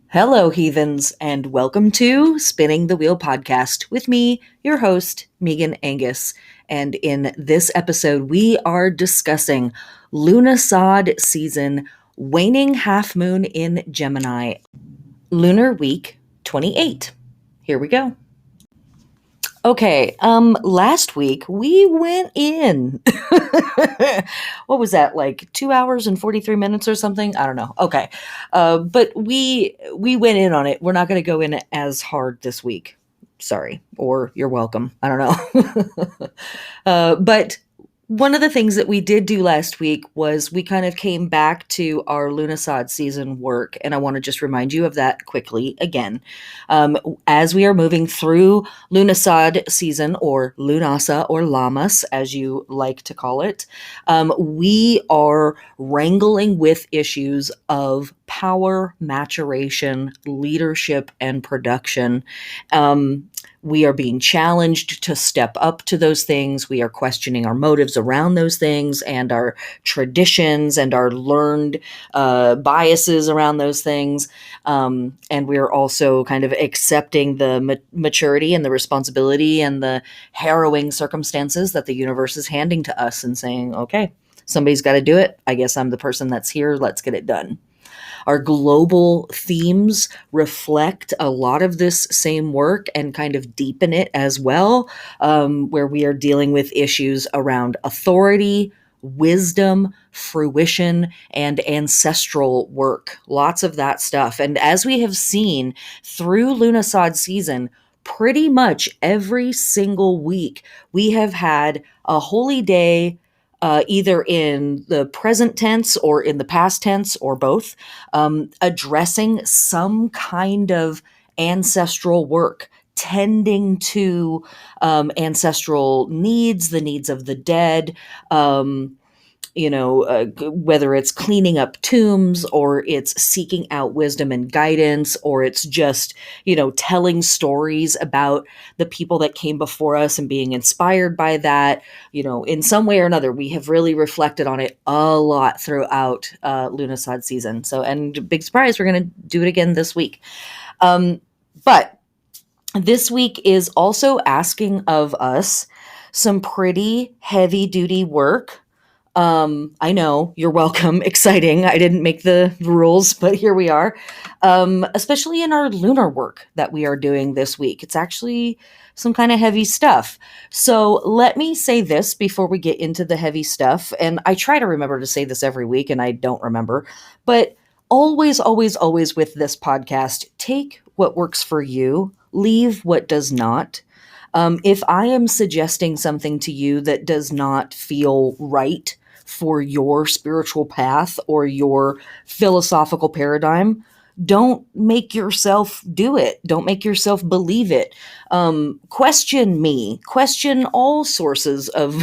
Hello, heathens, and welcome to Spinning the Wheel podcast with me, your host, Megan Angus. And in this episode, we are discussing Lughnasadh season, Waning Half Moon in Gemini, Lunar Week 28. Here we go. Okay, last week we went in. What was that, like 2 hours and 43 minutes or something? I don't know. Okay. But we went in on it. We're not going to go in as hard this week. Sorry, or you're welcome. I don't know. But one of the things that we did do last week was we kind of came back to our Lughnasadh season work, and I want to just remind you of that quickly again. As we are moving through Lughnasadh season, or Lunasa, or Lamas, as you like to call it, we are wrangling with issues of power, maturation, leadership, and production. We are being challenged to step up to those things. We are questioning our motives around those things and our traditions and our learned biases around those things. And we're also kind of accepting the maturity and the responsibility and the harrowing circumstances that the universe is handing to us and saying, okay, somebody's got to do it. I guess I'm the person that's here. Let's get it done. Our global themes reflect a lot of this same work and kind of deepen it as well, where we are dealing with issues around authority, wisdom, fruition, and ancestral work. Lots of that stuff. And as we have seen through Lughnasadh season, pretty much every single week, we have had a holy day, either in the present tense or in the past tense or both, addressing some kind of ancestral work, tending to ancestral needs, the needs of the dead, whether it's cleaning up tombs or it's seeking out wisdom and guidance, or it's just, telling stories about the people that came before us and being inspired by that, in some way or another. We have really reflected on it a lot throughout Lughnasadh season. So, and big surprise, we're going to do it again this week. But this week is also asking of us some pretty heavy duty work. I know, you're welcome. Exciting. I didn't make the rules, but here we are. Especially in our lunar work that we are doing this week. It's actually some kind of heavy stuff. So let me say this before we get into the heavy stuff. And I try to remember to say this every week, and I don't remember. But always, always, always with this podcast, take what works for you, leave what does not. If I am suggesting something to you that does not feel right for your spiritual path or your philosophical paradigm, don't make yourself do it. Don't make yourself believe it. Question me. Question all sources of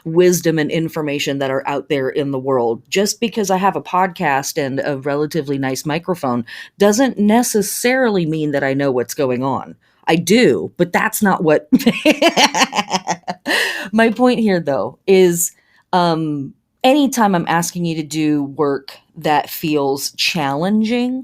wisdom and information that are out there in the world. Just because I have a podcast and a relatively nice microphone doesn't necessarily mean that I know what's going on. I do, but that's not what my point here, though, is anytime I'm asking you to do work that feels challenging,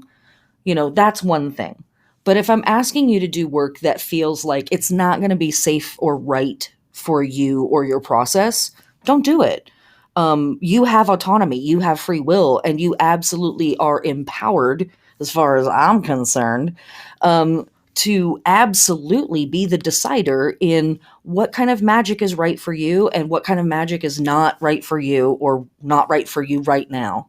that's one thing. But if I'm asking you to do work that feels like it's not going to be safe or right for you or your process, don't do it. You have autonomy, you have free will, and you absolutely are empowered, as far as I'm concerned, to absolutely be the decider in what kind of magic is right for you and what kind of magic is not right for you or not right for you right now.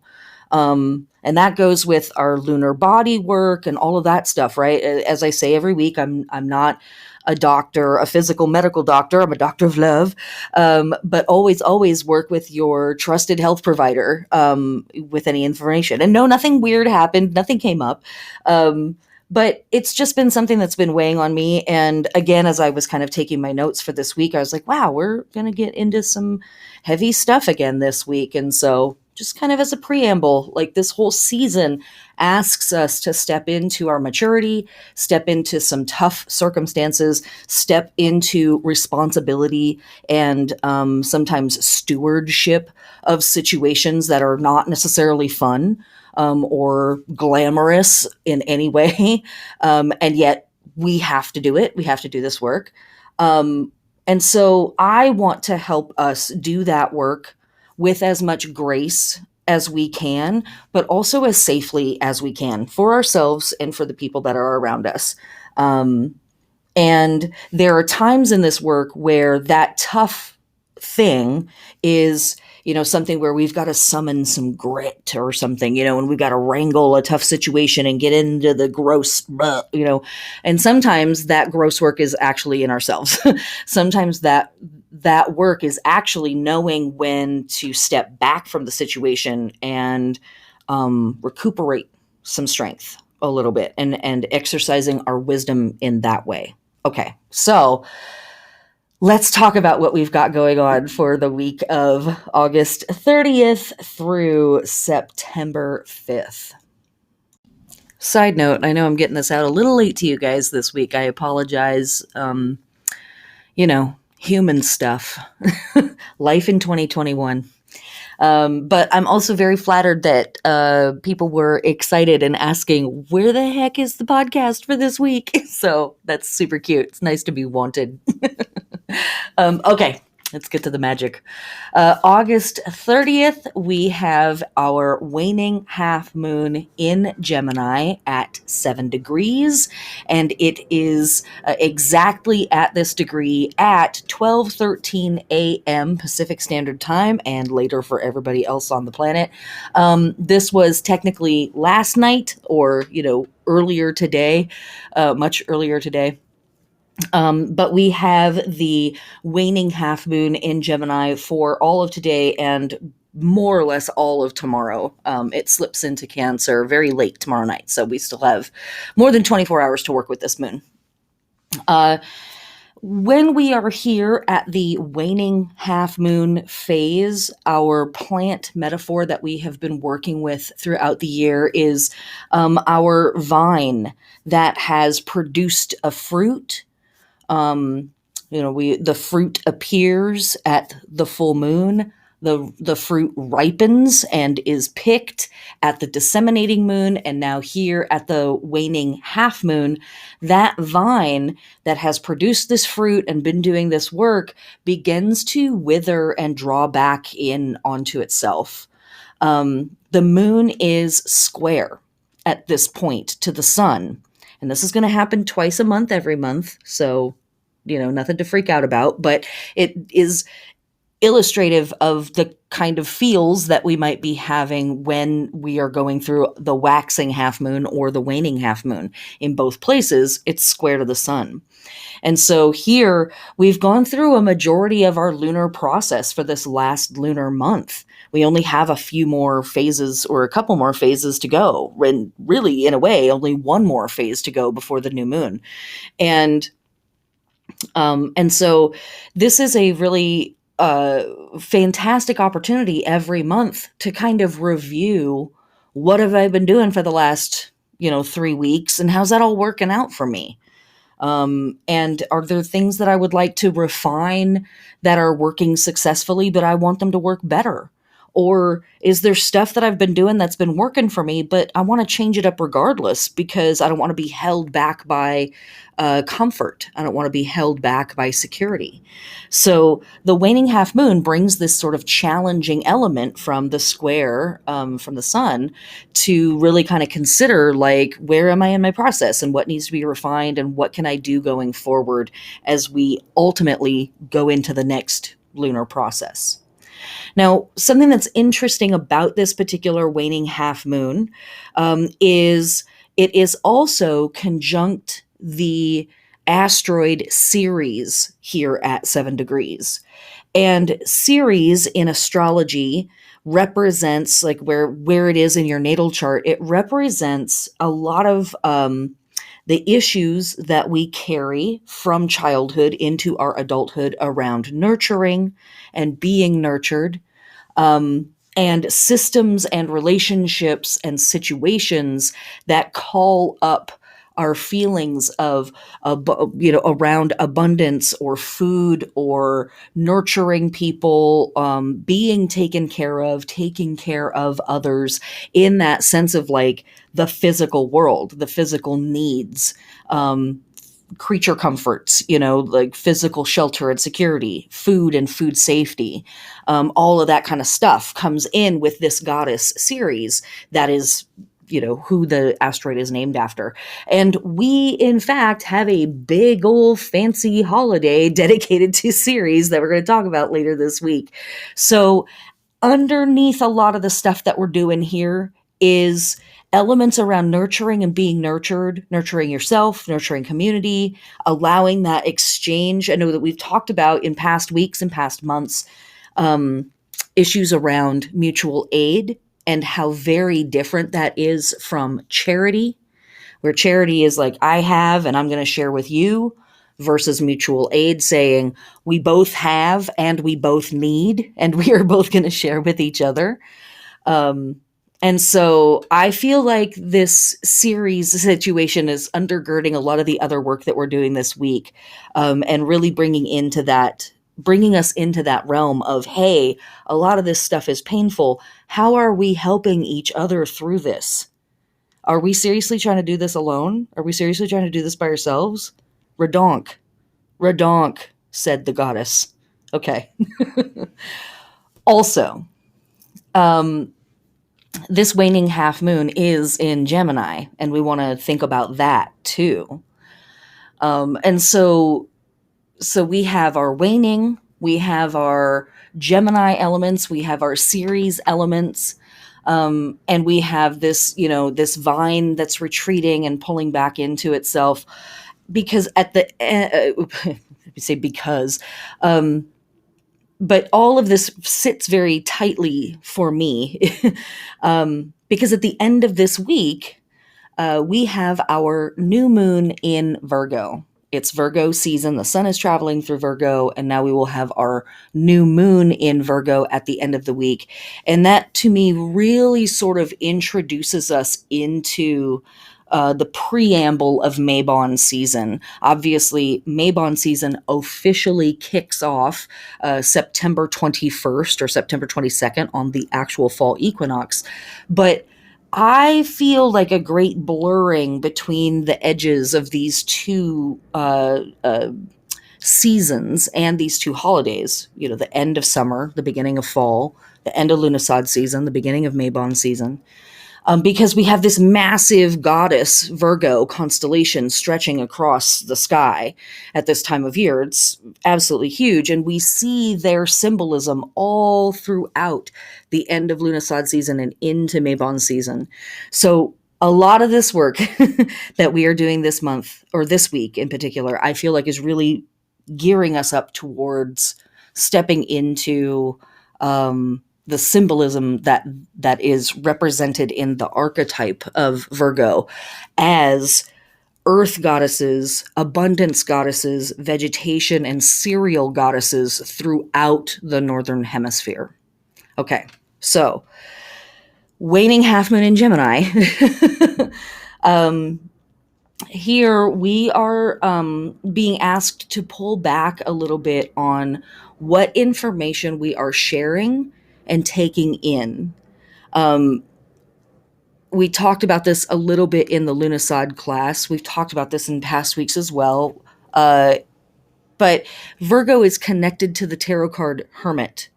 And that goes with our lunar body work and all of that stuff, right? As I say every week, I'm not a doctor, a physical medical doctor. I'm a doctor of love. But always work with your trusted health provider with any information. And no, nothing weird happened. Nothing came up. But it's just been something that's been weighing on me. And again, as I was kind of taking my notes for this week, I was like, wow, we're going to get into some heavy stuff again this week. And so just kind of as a preamble, like this whole season asks us to step into our maturity, step into some tough circumstances, step into responsibility and sometimes stewardship of situations that are not necessarily fun or glamorous in any way. And yet we have to do it. We have to do this work. And so I want to help us do that work with as much grace as we can, but also as safely as we can for ourselves and for the people that are around us. Um, and there are times in this work where that tough thing is, something where we've got to summon some grit or something, and we've got to wrangle a tough situation and get into the gross, and sometimes that gross work is actually in ourselves. Sometimes that work is actually knowing when to step back from the situation and recuperate some strength a little bit and exercising our wisdom in that way. Okay, so let's talk about what we've got going on for the week of August 30th through September 5th. Side note, I know I'm getting this out a little late to you guys this week. I apologize. Human stuff. Life in 2021. But I'm also very flattered that people were excited and asking, where the heck is the podcast for this week? So that's super cute. It's nice to be wanted. Okay, let's get to the magic. August 30th, we have our waning half moon in Gemini at 7 degrees, and it is exactly at this degree at 12:13 a.m. Pacific Standard Time, and later for everybody else on the planet. This was technically last night, or earlier today, much earlier today. But we have the waning half moon in Gemini for all of today and more or less all of tomorrow. It slips into Cancer very late tomorrow night, so we still have more than 24 hours to work with this moon. When we are here at the waning half moon phase, our plant metaphor that we have been working with throughout the year is our vine that has produced a fruit. The fruit appears at the full moon. The fruit ripens and is picked at the disseminating moon, and now here at the waning half moon, that vine that has produced this fruit and been doing this work begins to wither and draw back in onto itself. The moon is square at this point to the sun. And this is going to happen twice a month, every month. So, nothing to freak out about. But it is illustrative of the kind of feels that we might be having when we are going through the waxing half moon or the waning half moon. In both places, it's square to the sun. And so here we've gone through a majority of our lunar process for this last lunar month. We only have a few more phases or a couple more phases to go. And really, in a way, only one more phase to go before the new moon. And so this is a really fantastic opportunity every month to kind of review what have I been doing for the last, 3 weeks, and how's that all working out for me? And are there things that I would like to refine that are working successfully, but I want them to work better? Or is there stuff that I've been doing that's been working for me, but I want to change it up regardless because I don't want to be held back by comfort. I don't want to be held back by security. So the waning half moon brings this sort of challenging element from the square, from the sun, to really kind of consider, like, where am I in my process and what needs to be refined and what can I do going forward as we ultimately go into the next lunar process. Now, something that's interesting about this particular waning half moon is it is also conjunct the asteroid Ceres here at 7 degrees. And Ceres in astrology represents, like where it is in your natal chart, it represents a lot of the issues that we carry from childhood into our adulthood around nurturing and being nurtured, and systems and relationships and situations that call up our feelings of around abundance or food or nurturing people, being taken care of, taking care of others, in that sense of like the physical world, the physical needs, creature comforts, like physical shelter and security, food and food safety, all of that kind of stuff comes in with this goddess series that is, who the asteroid is named after. And we, in fact, have a big old fancy holiday dedicated to Ceres that we're going to talk about later this week. So underneath a lot of the stuff that we're doing here is elements around nurturing and being nurtured, nurturing yourself, nurturing community, allowing that exchange. I know that we've talked about in past weeks and past months, issues around mutual aid and how very different that is from charity, where charity is like, I have and I'm going to share with you, versus mutual aid saying we both have and we both need and we are both going to share with each other. And so I feel like this series situation is undergirding a lot of the other work that we're doing this week, and really bringing us into that realm of, hey, a lot of this stuff is painful. How are we helping each other through this? Are we seriously trying to do this alone? Are we seriously trying to do this by ourselves? Redonk. Redonk, said the goddess. Okay. Also, this waning half moon is in Gemini, and we want to think about that too. And so we have our waning, we have our Gemini elements, we have our Ceres elements, and we have this, this vine that's retreating and pulling back into itself. Because at the say because, but all of this sits very tightly for me, because at the end of this week, we have our new moon in Virgo. It's Virgo season. The sun is traveling through Virgo, and now we will have our new moon in Virgo at the end of the week. And that, to me, really sort of introduces us into the preamble of Mabon season. Obviously, Mabon season officially kicks off September 21st or September 22nd on the actual fall equinox. But I feel like a great blurring between the edges of these two seasons and these two holidays. The end of summer, the beginning of fall, the end of Lughnasadh season, the beginning of Mabon season. Because we have this massive goddess Virgo constellation stretching across the sky at this time of year. It's absolutely huge. And we see their symbolism all throughout the end of Lughnasadh season and into Mabon season. So a lot of this work that we are doing this month, or this week in particular, I feel like is really gearing us up towards stepping into the symbolism that is represented in the archetype of Virgo as earth goddesses, abundance goddesses, vegetation and cereal goddesses throughout the northern hemisphere. Okay, so waning half moon in Gemini. Here we are being asked to pull back a little bit on what information we are sharing and taking in. We talked about this a little bit in the Lughnasadh class. We've talked about this in past weeks as well. But Virgo is connected to the tarot card Hermit.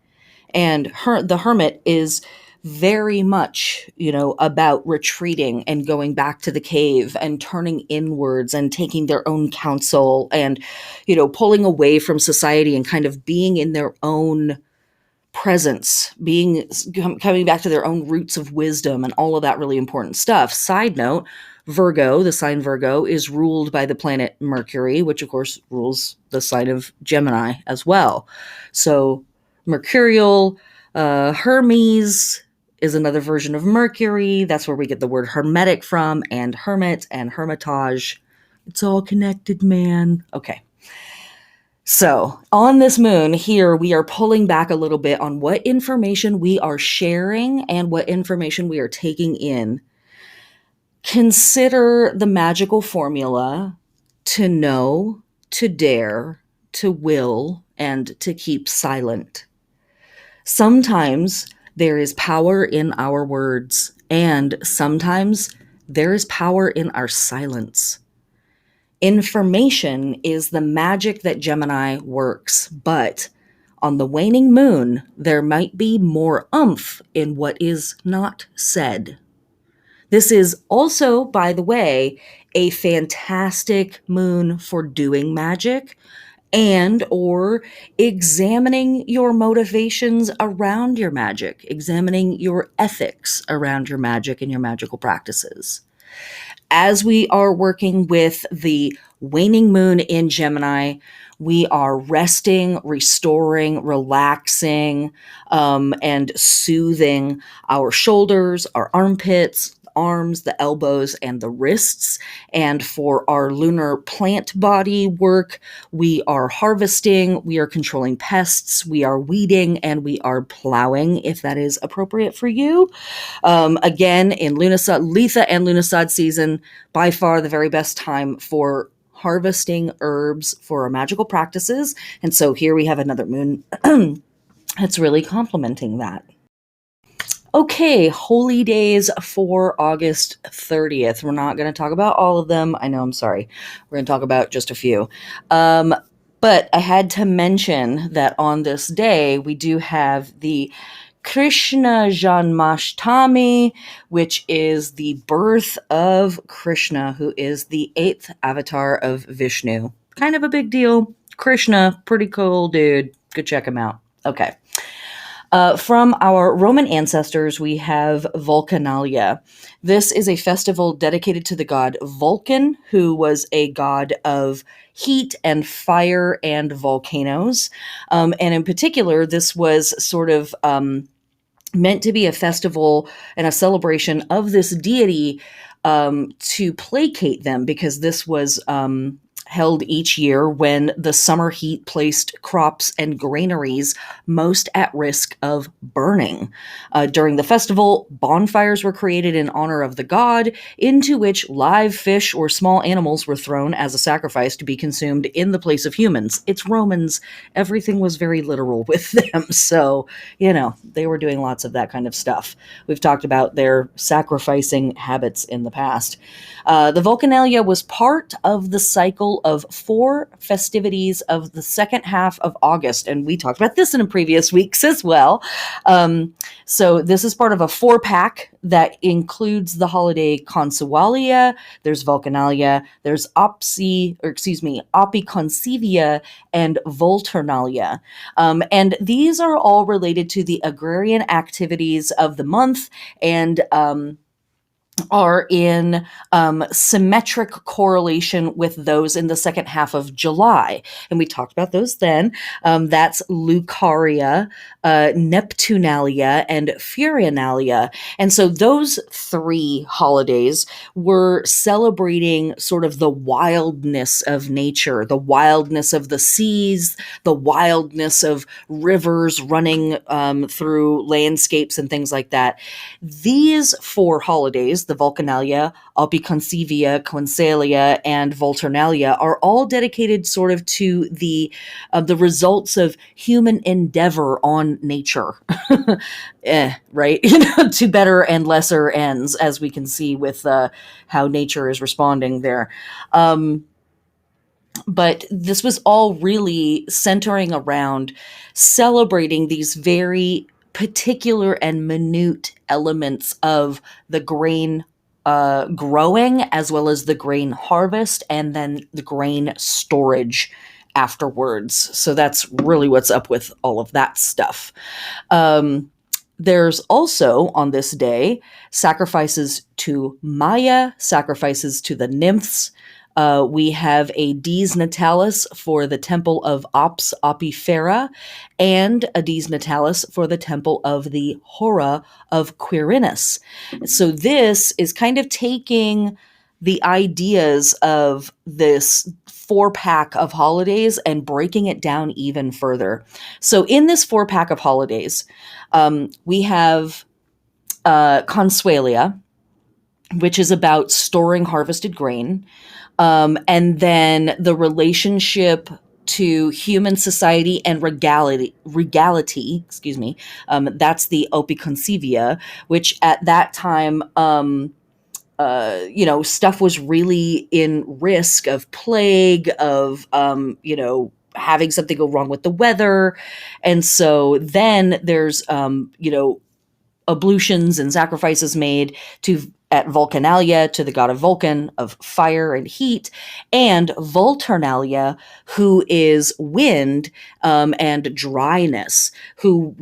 And the Hermit is very much, about retreating and going back to the cave and turning inwards and taking their own counsel and, pulling away from society and kind of being in their own presence, coming back to their own roots of wisdom and all of that really important stuff. Side note, Virgo, the sign Virgo, is ruled by the planet Mercury, which of course rules the sign of Gemini as well. So Mercurial, Hermes is another version of Mercury. That's where we get the word hermetic from, and hermit and hermitage. It's all connected, man. Okay. So, on this moon here, we are pulling back a little bit on what information we are sharing and what information we are taking in. Consider the magical formula to know, to dare, to will, and to keep silent. Sometimes there is power in our words, and sometimes there is power in our silence. Information is the magic that Gemini works, but on the waning moon, there might be more oomph in what is not said. This is also, by the way, a fantastic moon for doing magic and or examining your motivations around your magic, examining your ethics around your magic and your magical practices. As we are working with the waning moon in Gemini, we are resting, restoring, relaxing, and soothing our shoulders, our armpits, arms, the elbows, and the wrists. And for our lunar plant body work, we are harvesting, we are controlling pests, we are weeding, and we are plowing, if that is appropriate for you. Again, in Litha and Lughnasadh season, by far the very best time for harvesting herbs for our magical practices. And so here we have another moon that's really complementing that. Okay, holy days for August 30th. We're not going to talk about all of them. I know, I'm sorry. We're going to talk about just a few. But I had to mention that on this day, we do have the Krishna Janmashtami, which is the birth of Krishna, who is the 8th avatar of Vishnu. Kind of a big deal. Krishna, pretty cool dude. Go check him out. Okay. From our Roman ancestors, we have Vulcanalia. This is a festival dedicated to the god Vulcan, who was a god of heat and fire and volcanoes. And in particular, this was sort of meant to be a festival and a celebration of this deity to placate them, because this was held each year when the summer heat placed crops and granaries most at risk of burning. During the festival, bonfires were created in honor of the god, into which live fish or small animals were thrown as a sacrifice to be consumed in the place of humans. It's Romans. Everything was very literal with them. So, they were doing lots of that kind of stuff. We've talked about their sacrificing habits in the past. The Vulcanalia was part of the cycle of 4 festivities of the second half of August, and we talked about this in previous weeks as well. So this is part of a 4-pack that includes the holiday Consualia, there's Vulcanalia, there's Opiconsivia, and Volturnalia. And these are all related to the agrarian activities of the month, and are in symmetric correlation with those in the second half of July. And we talked about those then. That's Lucaria, Neptunalia, and Furionalia. And so those 3 holidays were celebrating sort of the wildness of nature, the wildness of the seas, the wildness of rivers running through landscapes and things like that. These 4 holidays, the Vulcanalia, Opiconsivia, Coinsalia, and Volturnalia, are all dedicated sort of to the results of human endeavor on nature, right? To better and lesser ends, as we can see with how nature is responding there. But this was all really centering around celebrating these very particular and minute elements of the grain growing, as well as the grain harvest, and then the grain storage afterwards. So that's really what's up with all of that stuff. There's also, on this day, sacrifices to Maya, sacrifices to the nymphs. We have a Dies Natalis for the temple of Ops Opifera, and a Dies Natalis for the temple of the Hora of Quirinus. So this is kind of taking the ideas of this four-pack of holidays and breaking it down even further. So in this four-pack of holidays, we have Consuelia, which is about storing harvested grain. And then the relationship to human society and regality, excuse me, that's the Opiconsivia, which at that time, stuff was really in risk of plague, of, having something go wrong with the weather. And so then there's, ablutions and sacrifices made at Vulcanalia, to the god of Vulcan, of fire and heat, and Volturnalia, who is wind, and dryness, who,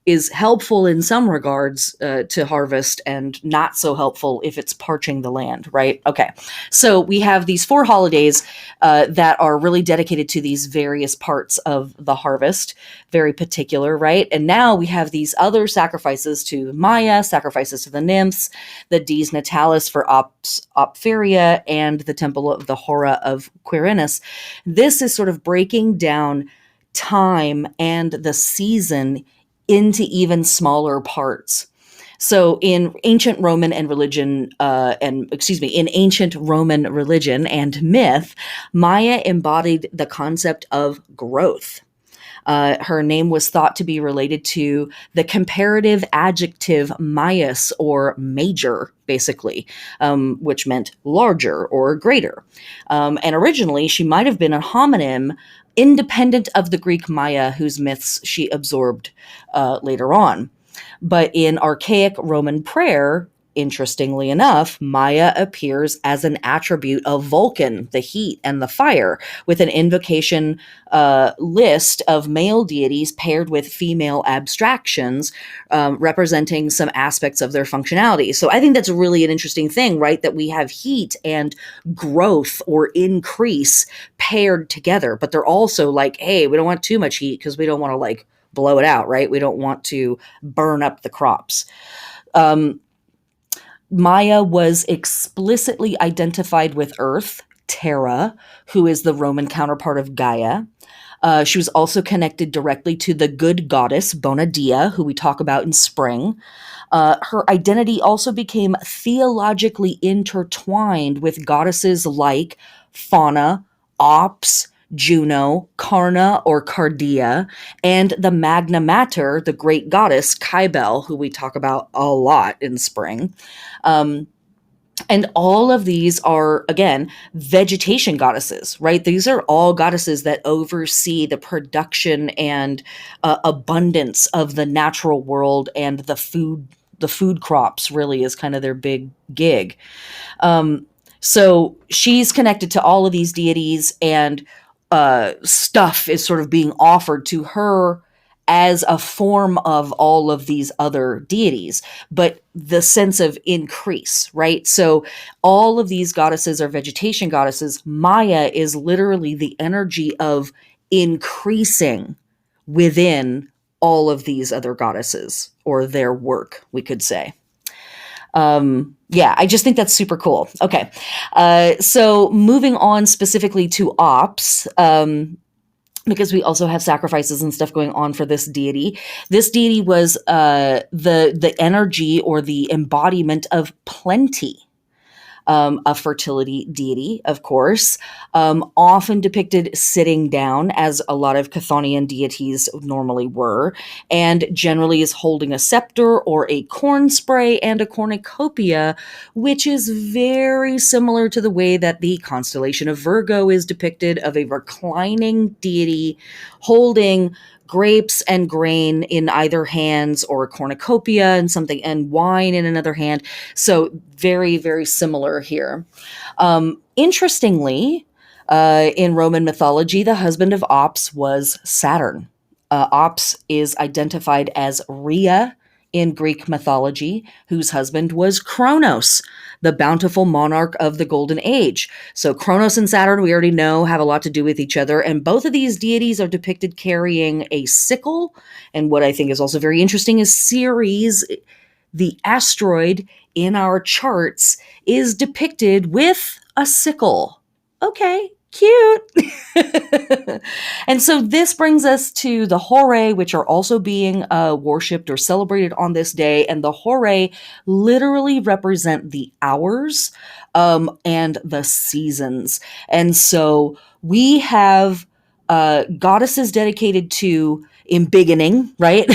is helpful in some regards to harvest and not so helpful if it's parching the land, right? Okay, so we have these four holidays that are really dedicated to these various parts of the harvest, very particular, right? And now we have these other sacrifices to Maya, sacrifices to the nymphs, the Dies Natalis for Opferia, and the Temple of the Hora of Quirinus. This is sort of breaking down time and the season into even smaller parts. So in ancient Roman religion and myth, Maya embodied the concept of growth. Her name was thought to be related to the comparative adjective maius, or major, basically, which meant larger or greater. And originally, she might have been a homonym independent of the Greek Maya, whose myths she absorbed later on. But in archaic Roman prayer, interestingly enough, Maya appears as an attribute of Vulcan, the heat and the fire, with an invocation list of male deities paired with female abstractions, representing some aspects of their functionality. So I think that's really an interesting thing, right? That we have heat and growth or increase paired together, but they're also like, hey, we don't want too much heat because we don't want to blow it out, right? We don't want to burn up the crops. Maya was explicitly identified with Earth, Terra, who is the Roman counterpart of Gaia. She was also connected directly to the good goddess Bonadia, who we talk about in spring. Her identity also became theologically intertwined with goddesses like Fauna, Ops, Juno, Karna or Cardia, and the Magna Mater, the great goddess Cybele, who we talk about a lot in spring. And all of these are, again, vegetation goddesses, right? These are all goddesses that oversee the production and abundance of the natural world, and the food crops really is kind of their big gig. So she's connected to all of these deities, and stuff is sort of being offered to her as a form of all of these other deities, but the sense of increase, right? So all of these goddesses are vegetation goddesses. Maya is literally the energy of increasing within all of these other goddesses, or their work, we could say. I just think that's super cool. Okay. So moving on specifically to Ops, because we also have sacrifices and stuff going on for this deity. This deity was the energy or the embodiment of plenty. A fertility deity, of course, often depicted sitting down, as a lot of Chthonian deities normally were, and generally is holding a scepter or a corn spray and a cornucopia, which is very similar to the way that the constellation of Virgo is depicted, of a reclining deity holding grapes and grain in either hands, or a cornucopia and something, and wine in another hand. So very, very similar here. Interestingly, in Roman mythology, the husband of Ops was Saturn. Ops is identified as Rhea in Greek mythology, whose husband was Kronos, the bountiful monarch of the Golden Age. So Kronos and Saturn, we already know, have a lot to do with each other, and both of these deities are depicted carrying a sickle. And what I think is also very interesting is Ceres, the asteroid in our charts, is depicted with a sickle. Okay, Cute. And so this brings us to the Hore, which are also being worshipped or celebrated on this day. And the Hore literally represent the hours and the seasons. And so we have goddesses dedicated to embiggening, right?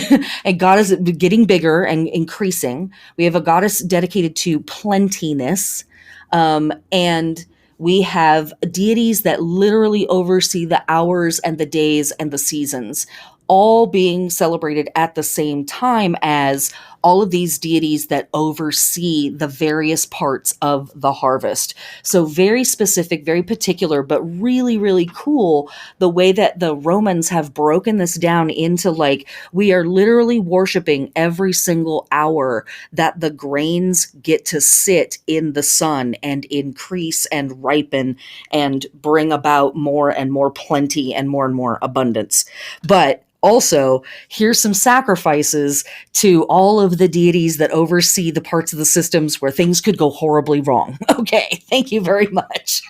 And goddess getting bigger and increasing. We have a goddess dedicated to plentiness. And we have deities that literally oversee the hours and the days and the seasons, all being celebrated at the same time as all of these deities that oversee the various parts of the harvest. So very specific, very particular, but really, really cool the way that the Romans have broken this down into like, we are literally worshiping every single hour that the grains get to sit in the sun and increase and ripen and bring about more and more plenty and more abundance. But also, here's some sacrifices to all of the deities that oversee the parts of the systems where things could go horribly wrong. Okay, thank you very much.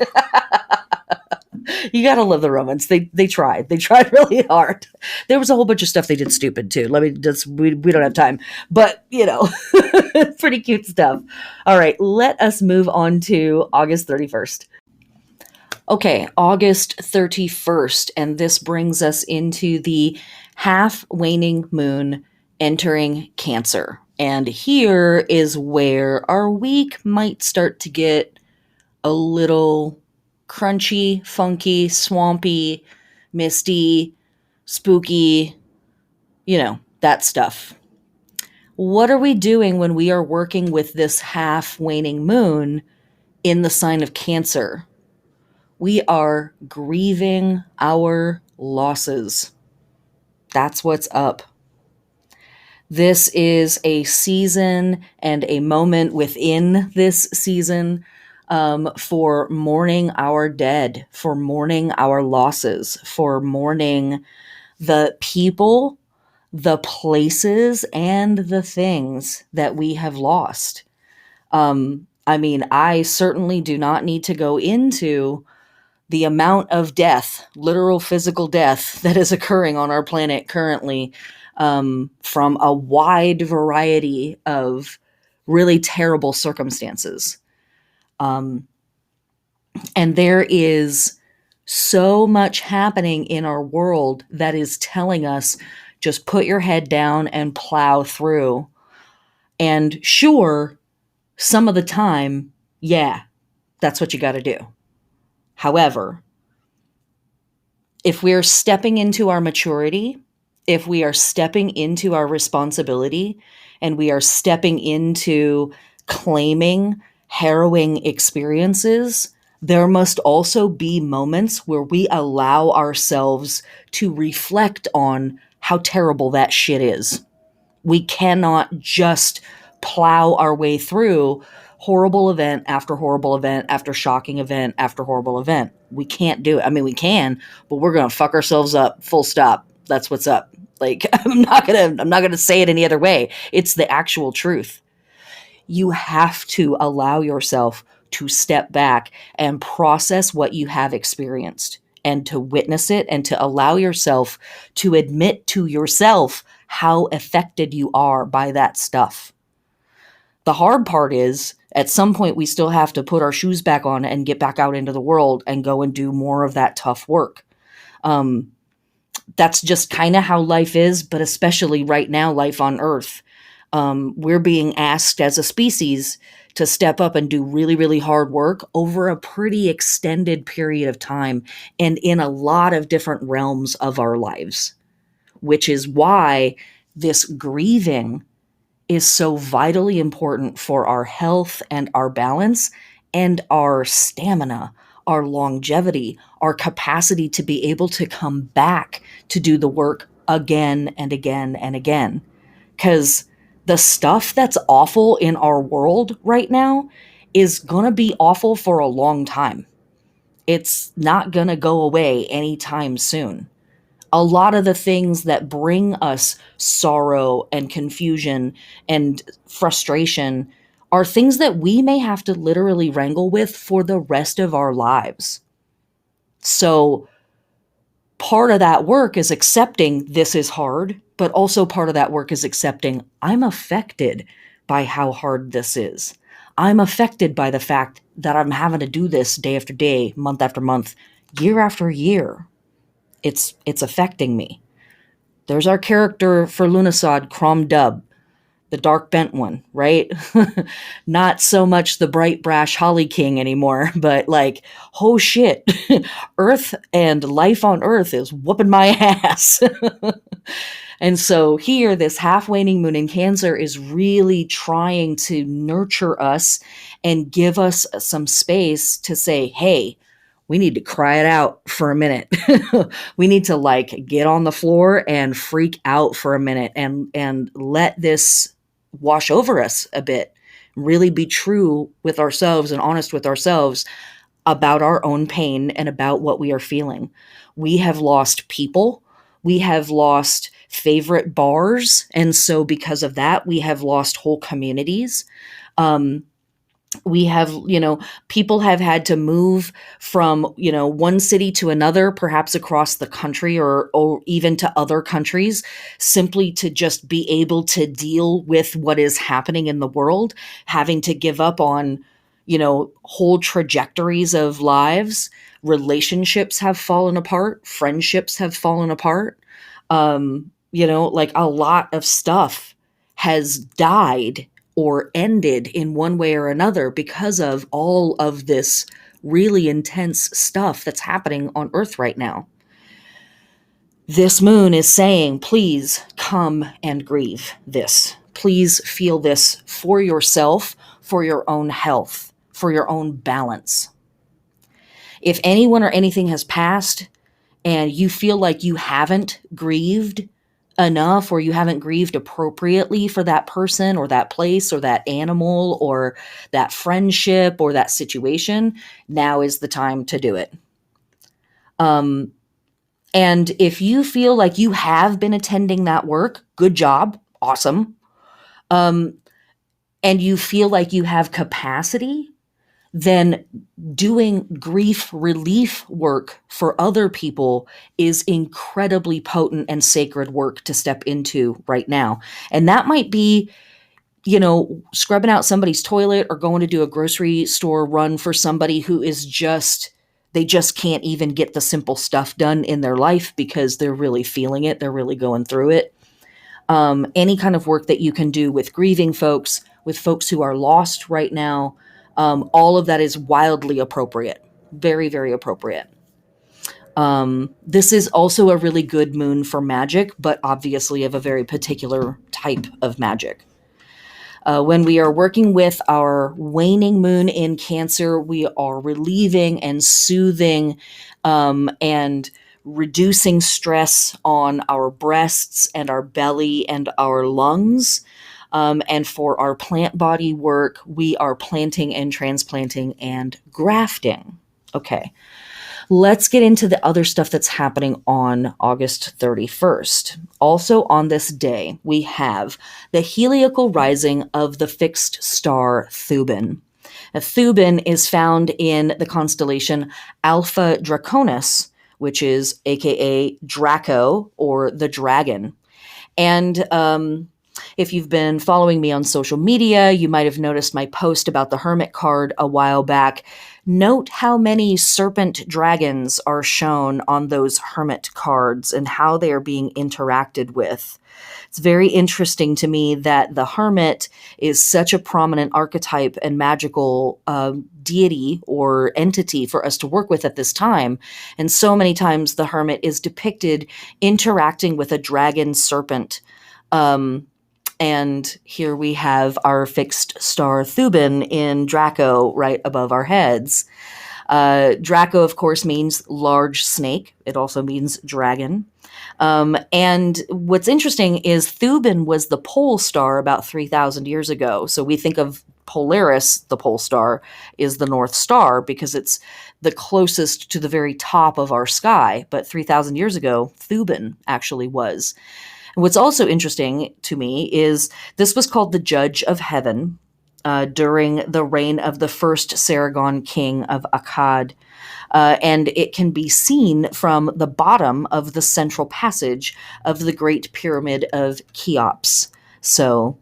You gotta love the Romans. They tried. They tried really hard. There was a whole bunch of stuff they did stupid too. Let me just we don't have time. But you know, pretty cute stuff. All right, let us move on to August 31st. Okay, August 31st, and this brings us into the half waning moon entering Cancer. And here is where our week might start to get a little crunchy, funky, swampy, misty, spooky, you know, that stuff. What are we doing when we are working with this half waning moon in the sign of Cancer? We are grieving our losses. That's what's up. This is a season and a moment within this season for mourning our dead, for mourning our losses, for mourning the people, the places, and the things that we have lost. I mean, I certainly do not need to go into the amount of death, literal physical death, that is occurring on our planet currently from a wide variety of really terrible circumstances. And there is so much happening in our world that is telling us just put your head down and plow through. And sure, some of the time, yeah, that's what you got to do. However, if we're stepping into our maturity, if we are stepping into our responsibility, and we are stepping into claiming harrowing experiences, there must also be moments where we allow ourselves to reflect on how terrible that shit is. We cannot just plow our way through horrible event after shocking event after horrible event. We can't do it. I mean, we can, but we're going to fuck ourselves up, full stop. That's what's up. Like, I'm not going to say it any other way. It's the actual truth. You have to allow yourself to step back and process what you have experienced and to witness it and to allow yourself to admit to yourself how affected you are by that stuff. The hard part is, at some point, we still have to put our shoes back on and get back out into the world and go and do more of that tough work. That's just kind of how life is, but especially right now, life on Earth. We're being asked as a species to step up and do really, really hard work over a pretty extended period of time and in a lot of different realms of our lives, which is why this grieving is so vitally important for our health and our balance and our stamina, our longevity, our capacity to be able to come back to do the work again and again and again. Because the stuff that's awful in our world right now is going to be awful for a long time. It's not going to go away anytime soon. A lot of the things that bring us sorrow and confusion and frustration are things that we may have to literally wrangle with for the rest of our lives. So part of that work is accepting this is hard, but also part of that work is accepting I'm affected by how hard this is. I'm affected by the fact that I'm having to do this day after day, month after month, year after year. It's affecting me. There's our character for Lughnasadh, Crom Dub, the dark bent one, right? Not so much the bright brash Holly King anymore, but like, oh shit, Earth and life on Earth is whooping my ass. And so here, this half waning moon in Cancer is really trying to nurture us and give us some space to say, hey, we need to cry it out for a minute. We need to like get on the floor and freak out for a minute and let this wash over us a bit. Really be true with ourselves and honest with ourselves about our own pain and about what we are feeling. We have lost people. We have lost favorite bars. And so because of that, we have lost whole communities. We have, people have had to move from, one city to another, perhaps across the country or even to other countries, simply to just be able to deal with what is happening in the world, having to give up on, whole trajectories of lives. Relationships have fallen apart. Friendships have fallen apart. Like a lot of stuff has died or ended in one way or another because of all of this really intense stuff that's happening on Earth right now. This moon is saying, please come and grieve this. Please feel this for yourself, for your own health, for your own balance. If anyone or anything has passed and you feel like you haven't grieved enough or you haven't grieved appropriately for that person or that place or that animal or that friendship or that situation, now is the time to do it. And if you feel like you have been attending that work, good job, awesome. And you feel like you have capacity, then doing grief relief work for other people is incredibly potent and sacred work to step into right now. And that might be, scrubbing out somebody's toilet or going to do a grocery store run for somebody who is they just can't even get the simple stuff done in their life because they're really feeling it. They're really going through it. Any kind of work that you can do with grieving folks, with folks who are lost right now, all of that is wildly appropriate. Very, very appropriate. This is also a really good moon for magic, but obviously of a very particular type of magic. When we are working with our waning moon in Cancer, we are relieving and soothing and reducing stress on our breasts and our belly and our lungs. And for our plant body work, we are planting and transplanting and grafting. Okay. Let's get into the other stuff that's happening on August 31st. Also on this day, we have the heliacal rising of the fixed star Thuban. Now, Thuban is found in the constellation Alpha Draconis, which is aka Draco or the dragon. And if you've been following me on social media, you might have noticed my post about the Hermit card a while back. Note how many serpent dragons are shown on those Hermit cards and how they are being interacted with. It's very interesting to me that the Hermit is such a prominent archetype and magical deity or entity for us to work with at this time. And so many times the Hermit is depicted interacting with a dragon serpent. And here we have our fixed star Thuban in Draco right above our heads. Draco, of course, means large snake. It also means dragon. And what's interesting is Thuban was the pole star about 3,000 years ago. So we think of Polaris, the pole star, is the North Star because it's the closest to the very top of our sky. But 3,000 years ago, Thuban actually was. And what's also interesting to me is this was called the Judge of Heaven. during the reign of the first Sargon king of Akkad. And it can be seen from the bottom of the central passage of the Great Pyramid of Cheops. So,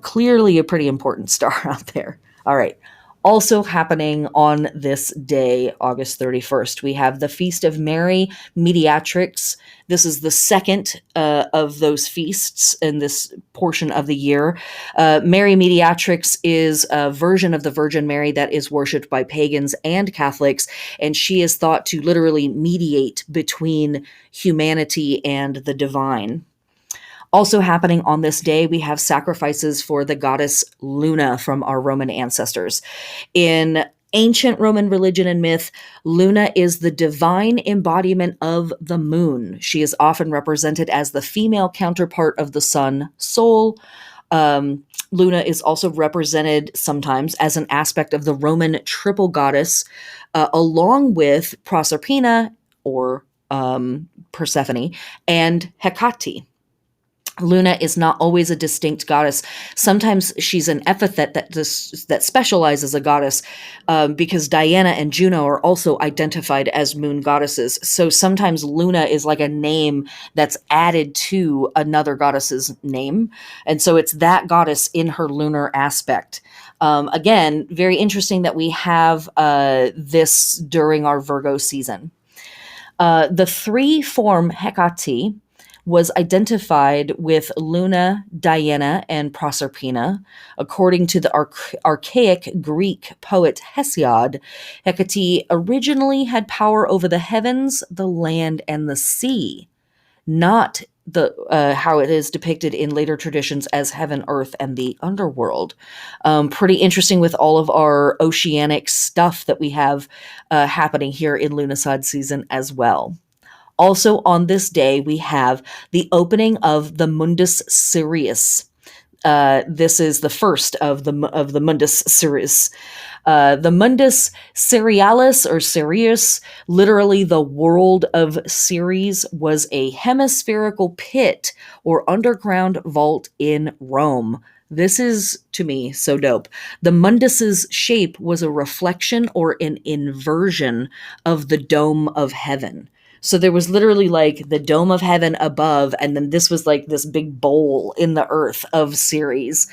clearly a pretty important star out there. All right. Also happening on this day, August 31st, we have the Feast of Mary Mediatrix. This is the second of those feasts in this portion of the year. Mary Mediatrix is a version of the Virgin Mary that is worshipped by pagans and Catholics, and she is thought to literally mediate between humanity and the divine. Also happening on this day, we have sacrifices for the goddess Luna from our Roman ancestors. In ancient Roman religion and myth, Luna is the divine embodiment of the moon. She is often represented as the female counterpart of the sun, Sol. Luna is also represented sometimes as an aspect of the Roman triple goddess, along with Proserpina, or Persephone, and Hecate. Luna is not always a distinct goddess. Sometimes she's an epithet that specializes a goddess, because Diana and Juno are also identified as moon goddesses. So sometimes Luna is like a name that's added to another goddess's name. And so it's that goddess in her lunar aspect. Again, very interesting that we have this during our Virgo season. The three form Hecate was identified with Luna, Diana, and Proserpina. According to the archaic Greek poet Hesiod, Hecate originally had power over the heavens, the land, and the sea, not how it is depicted in later traditions as heaven, earth, and the underworld. Pretty interesting with all of our oceanic stuff that we have happening here in Lughnasadh season as well. Also on this day, we have the opening of the Mundus Sirius. This is the first of the Mundus Sirius. The Mundus Serialis, or Sirius, literally the world of Ceres, was a hemispherical pit or underground vault in Rome. This is, to me, so dope. The Mundus's shape was a reflection or an inversion of the dome of heaven. So there was literally like the dome of heaven above, and then this was like this big bowl in the earth of Ceres.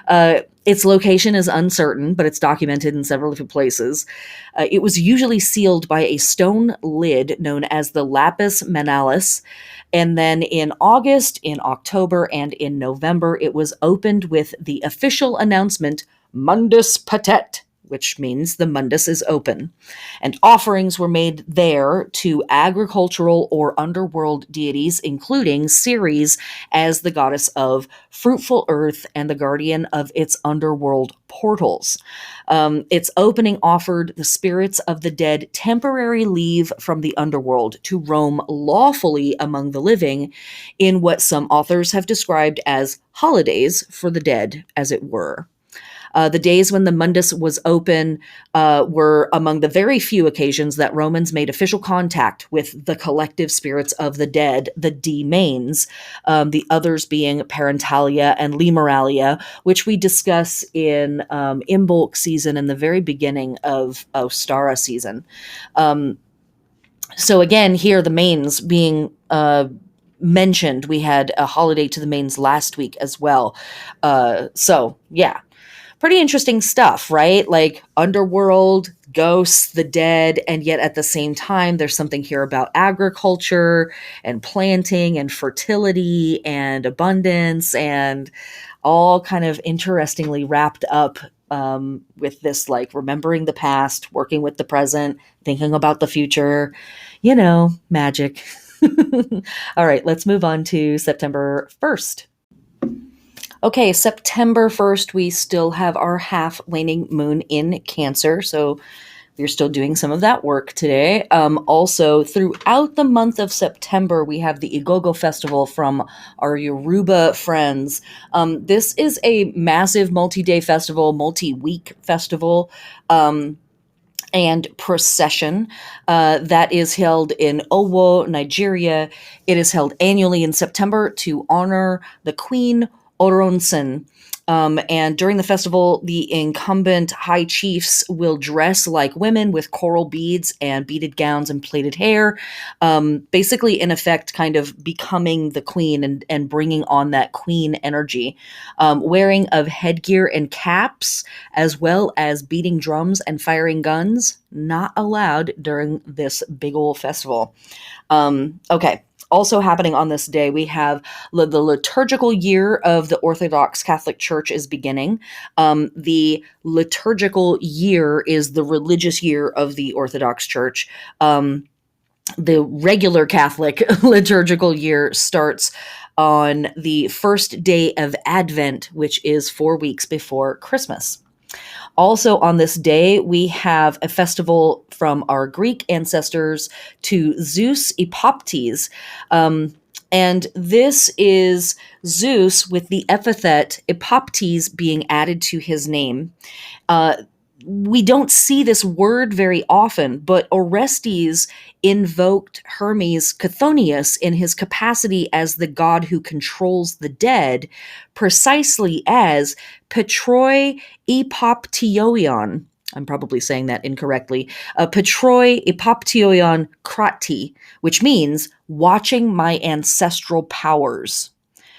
Its location is uncertain, but it's documented in several different places. It was usually sealed by a stone lid known as the lapis manalis. And then in August, in October, and in November, it was opened with the official announcement, Mundus Patet, which means the Mundus is open. And offerings were made there to agricultural or underworld deities, including Ceres as the goddess of fruitful earth and the guardian of its underworld portals. Its opening offered the spirits of the dead temporary leave from the underworld to roam lawfully among the living in what some authors have described as holidays for the dead, as it were. The days when the Mundus was open were among the very few occasions that Romans made official contact with the collective spirits of the dead, the Demanes, the others being Parentalia and Lemuralia, which we discuss in Imbolc season and the very beginning of Ostara season. So again, here the Manes being mentioned. We had a holiday to the Manes last week as well. So yeah. Pretty interesting stuff, right? Like underworld, ghosts, the dead, and yet at the same time, there's something here about agriculture and planting and fertility and abundance and all kind of interestingly wrapped up with this, like remembering the past, working with the present, thinking about the future, magic. All right, let's move on to September 1st. Okay, September 1st, we still have our half waning moon in Cancer, so we're still doing some of that work today. Also, throughout the month of September, we have the Igogo Festival from our Yoruba friends. This is a massive multi-day festival, multi-week festival, and procession that is held in Owo, Nigeria. It is held annually in September to honor the Queen Oronsen. And during the festival, the incumbent high chiefs will dress like women with coral beads and beaded gowns and plaited hair, basically, in effect, kind of becoming the queen and bringing on that queen energy. Wearing of headgear and caps, as well as beating drums and firing guns, not allowed during this big old festival. Okay. Also happening on this day, we have the liturgical year of the Orthodox Catholic Church is beginning. The liturgical year is the religious year of the Orthodox Church. The regular Catholic liturgical year starts on the first day of Advent, which is 4 weeks before Christmas. Also on this day, we have a festival from our Greek ancestors to Zeus Epoptes. And this is Zeus with the epithet Epoptes being added to his name. We don't see this word very often, but Orestes invoked Hermes Chthonius in his capacity as the god who controls the dead, precisely as Petroi Epoptioion. I'm probably saying that incorrectly. Petroi Epoptioion Krati, which means watching my ancestral powers.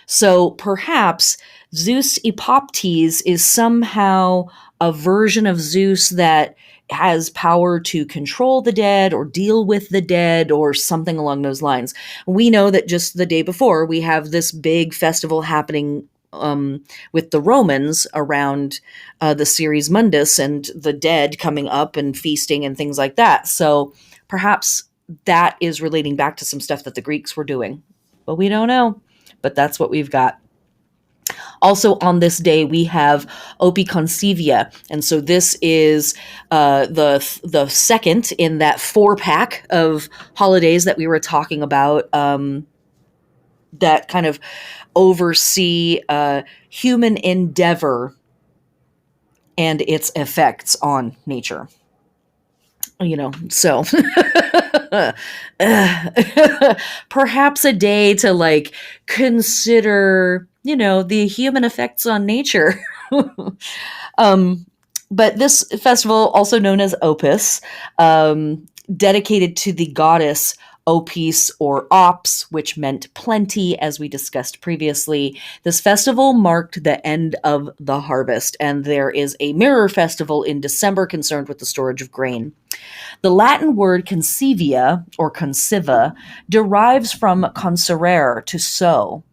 So perhaps Zeus Epoptes is somehow a version of Zeus that has power to control the dead or deal with the dead or something along those lines. We know that just the day before, we have this big festival happening with the Romans around the Ceres Mundus and the dead coming up and feasting and things like that. So perhaps that is relating back to some stuff that the Greeks were doing. But we don't know. But that's what we've got. Also on this day, we have Opiconsivia. And so this is the second in that 4-pack of holidays that we were talking about that kind of oversee human endeavor and its effects on nature. So perhaps a day to like consider, the human effects on nature. But this festival, also known as Opus, dedicated to the goddess Opis or Ops, which meant plenty, as we discussed previously. This festival marked the end of the harvest, and there is a mirror festival in December concerned with the storage of grain. The Latin word consivia, or consiva, derives from conserere, to sow.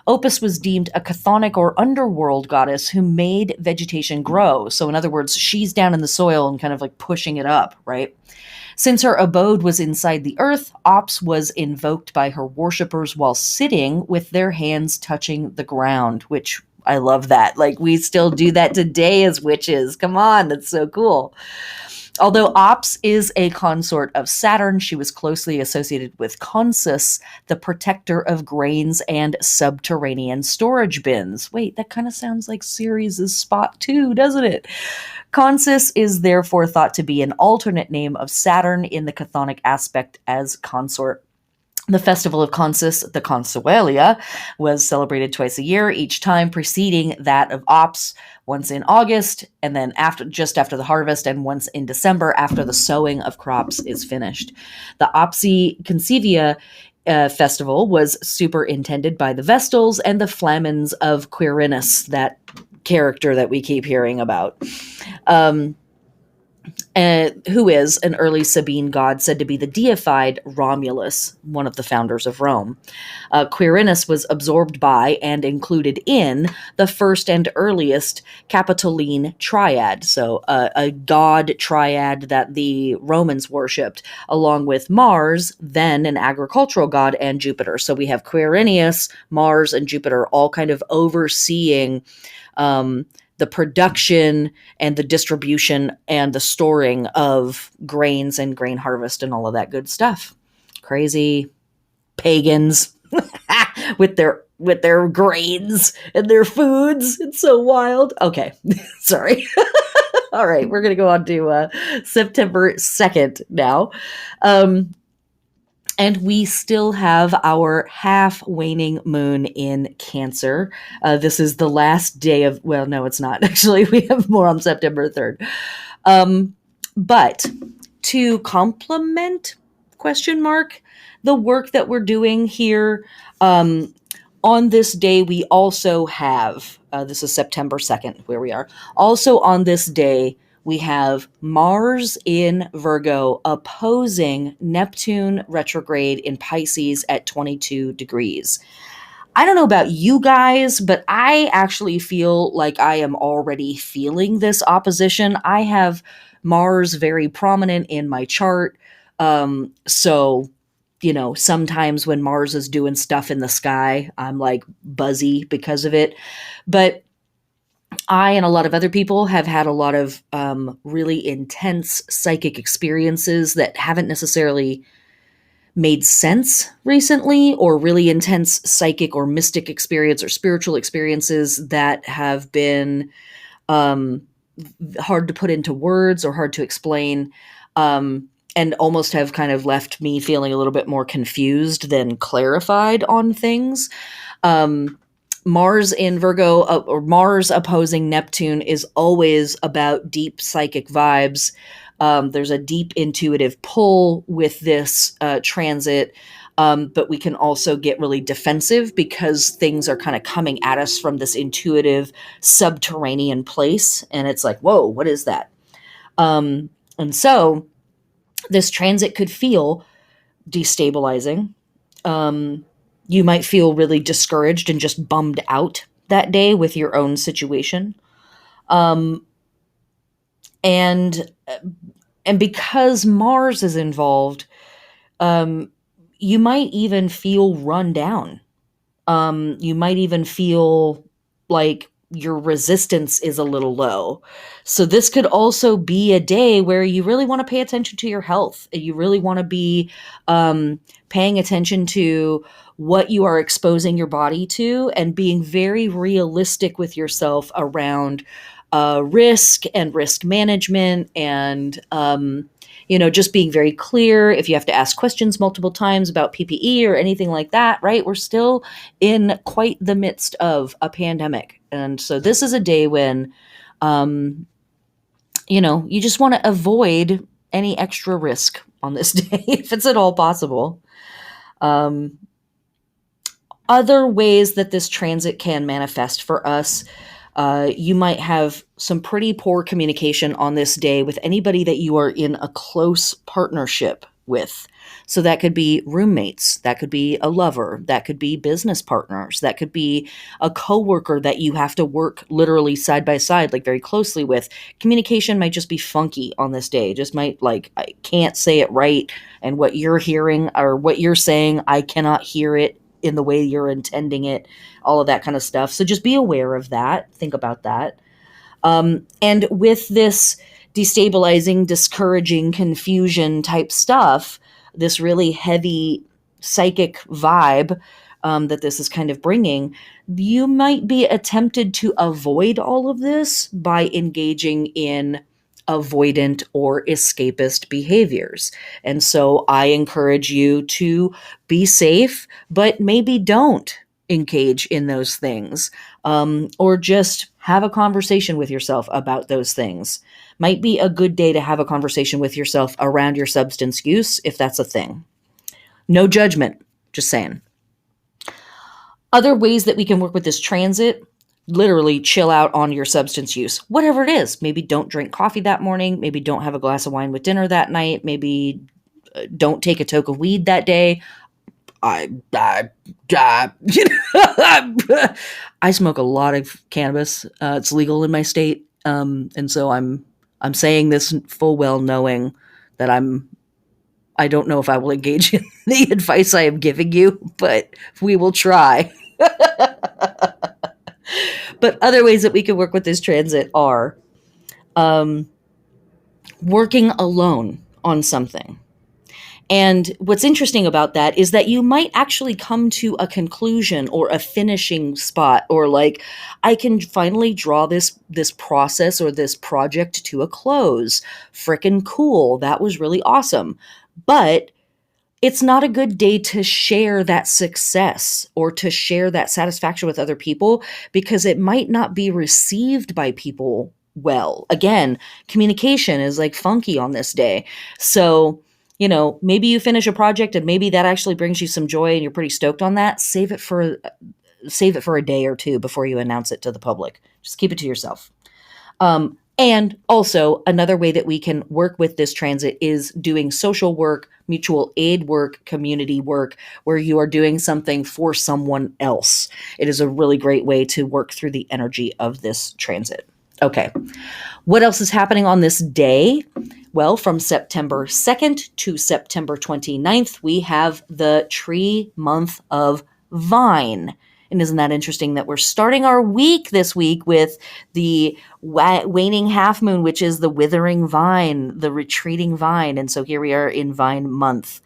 Opus was deemed a chthonic or underworld goddess who made vegetation grow. So in other words, she's down in the soil and kind of like pushing it up, right? Since her abode was inside the earth, Ops was invoked by her worshippers while sitting with their hands touching the ground, which I love that. Like, we still do that today as witches. Come on, that's so cool. Although Ops is a consort of Saturn, she was closely associated with Consus, the protector of grains and subterranean storage bins. Wait, that kind of sounds like Ceres' spot too, doesn't it? Consus is therefore thought to be an alternate name of Saturn in the chthonic aspect as consort. The festival of Consus, the Consualia, was celebrated twice a year, each time preceding that of Ops, once in August, and then just after the harvest, and once in December after the sowing of crops is finished. The Opsi Consivia festival was superintended by the Vestals and the Flamens of Quirinus, that character that we keep hearing about. Who is an early Sabine god said to be the deified Romulus, one of the founders of Rome. Quirinus was absorbed by and included in the first and earliest Capitoline triad, so a god triad that the Romans worshipped, along with Mars, then an agricultural god, and Jupiter. So we have Quirinius, Mars, and Jupiter all kind of overseeing the production and the distribution and the storing of grains and grain harvest and all of that good stuff. Crazy pagans with their grains and their foods. It's so wild. Okay, sorry. All right, we're going to go on to September 2nd now. And we still have our half waning moon in Cancer. This is the last day of, well, no, it's not. Actually, we have more on September 3rd. But to complement, question mark, the work that we're doing here, on this day, we also have, this is September 2nd, where we are. Also on this day, we have Mars in Virgo opposing Neptune retrograde in Pisces at 22 degrees. I don't know about you guys, but I actually feel like I am already feeling this opposition. I have Mars very prominent in my chart. So, sometimes when Mars is doing stuff in the sky, I'm like buzzy because of it. But I and a lot of other people have had a lot of really intense psychic experiences that haven't necessarily made sense recently, or really intense psychic or mystic experience or spiritual experiences that have been um, hard to put into words or hard to explain, and almost have kind of left me feeling a little bit more confused than clarified on things. Um, Mars in Virgo, or Mars opposing Neptune, is always about deep psychic vibes. There's a deep intuitive pull with this transit, but we can also get really defensive because things are kind of coming at us from this intuitive subterranean place. And it's like, whoa, what is that? And so this transit could feel destabilizing. You might feel really discouraged and just bummed out that day with your own situation. Um, and and because Mars is involved, um, you might even feel run down. You might even feel like your resistance is a little low. So this could also be a day where you really want to pay attention to your health. You really want to be paying attention to what you are exposing your body to and being very realistic with yourself around risk and risk management, and just being very clear if you have to ask questions multiple times about PPE or anything like that, right? We're still in quite the midst of a pandemic. And so this is a day when, you just want to avoid any extra risk on this day, if it's at all possible. Other ways that this transit can manifest for us, you might have some pretty poor communication on this day with anybody that you are in a close partnership with. So that could be roommates, that could be a lover, that could be business partners, that could be a coworker that you have to work literally side by side, like very closely with. Communication might just be funky on this day. Just might, like, I can't say it right, and what you're hearing or what you're saying, I cannot hear it in the way you're intending it, all of that kind of stuff. So just be aware of that. Think about that. And with this destabilizing, discouraging, confusion type stuff, this really heavy psychic vibe that this is kind of bringing, you might be tempted to avoid all of this by engaging in avoidant or escapist behaviors. And so I encourage you to be safe, but maybe don't engage in those things, or just have a conversation with yourself about those things. Might be a good day to have a conversation with yourself around your substance use, if that's a thing. No judgment, just saying. Other ways that we can work with this transit: literally chill out on your substance use, whatever it is. Maybe don't drink coffee that morning. Maybe don't have a glass of wine with dinner that night. Maybe don't take a toke of weed that day. I smoke a lot of cannabis. It's legal in my state, and so I'm saying this full well knowing that I don't know if I will engage in the advice I am giving you, but we will try. But other ways that we can work with this transit are working alone on something. And what's interesting about that is that you might actually come to a conclusion or a finishing spot, or like, I can finally draw this process or this project to a close. Frickin' cool. That was really awesome. But it's not a good day to share that success or to share that satisfaction with other people because it might not be received by people well. Again, communication is like funky on this day. So, maybe you finish a project and maybe that actually brings you some joy and you're pretty stoked on that. Save it for a day or two before you announce it to the public. Just keep it to yourself. And also, another way that we can work with this transit is doing social work, mutual aid work, community work, where you are doing something for someone else. It is a really great way to work through the energy of this transit. Okay. What else is happening on this day? Well, from September 2nd to September 29th, we have the tree month of Vine. And isn't that interesting that we're starting our week this week with the waning half moon, which is the withering vine, the retreating vine. And so here we are in Vine month.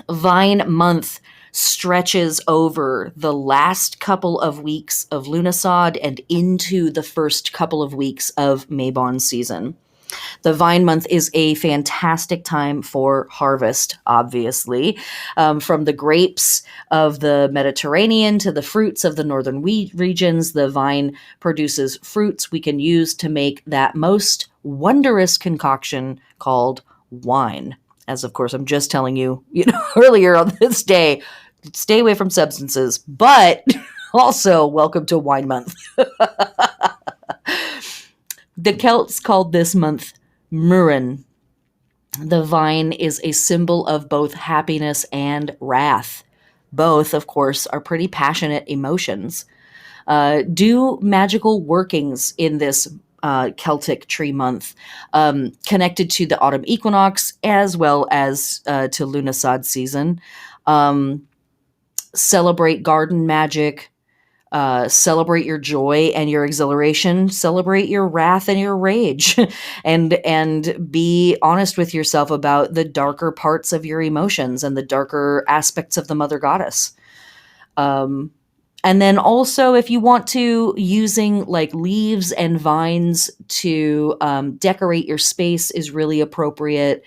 Vine month stretches over the last couple of weeks of Lughnasadh and into the first couple of weeks of Mabon season. The vine month is a fantastic time for harvest, obviously. From the grapes of the Mediterranean to the fruits of the northern regions, the vine produces fruits we can use to make that most wondrous concoction called wine. As of course, I'm just telling you, earlier on this day, stay away from substances, but also welcome to wine month. The Celts called this month Muireann. The vine is a symbol of both happiness and wrath. Both, of course, are pretty passionate emotions. Do magical workings in this Celtic tree month, connected to the autumn equinox as well as to Lughnasadh season. Celebrate garden magic. Celebrate your joy and your exhilaration, celebrate your wrath and your rage, and be honest with yourself about the darker parts of your emotions and the darker aspects of the mother goddess. And then also, if you want to, using like leaves and vines to decorate your space is really appropriate.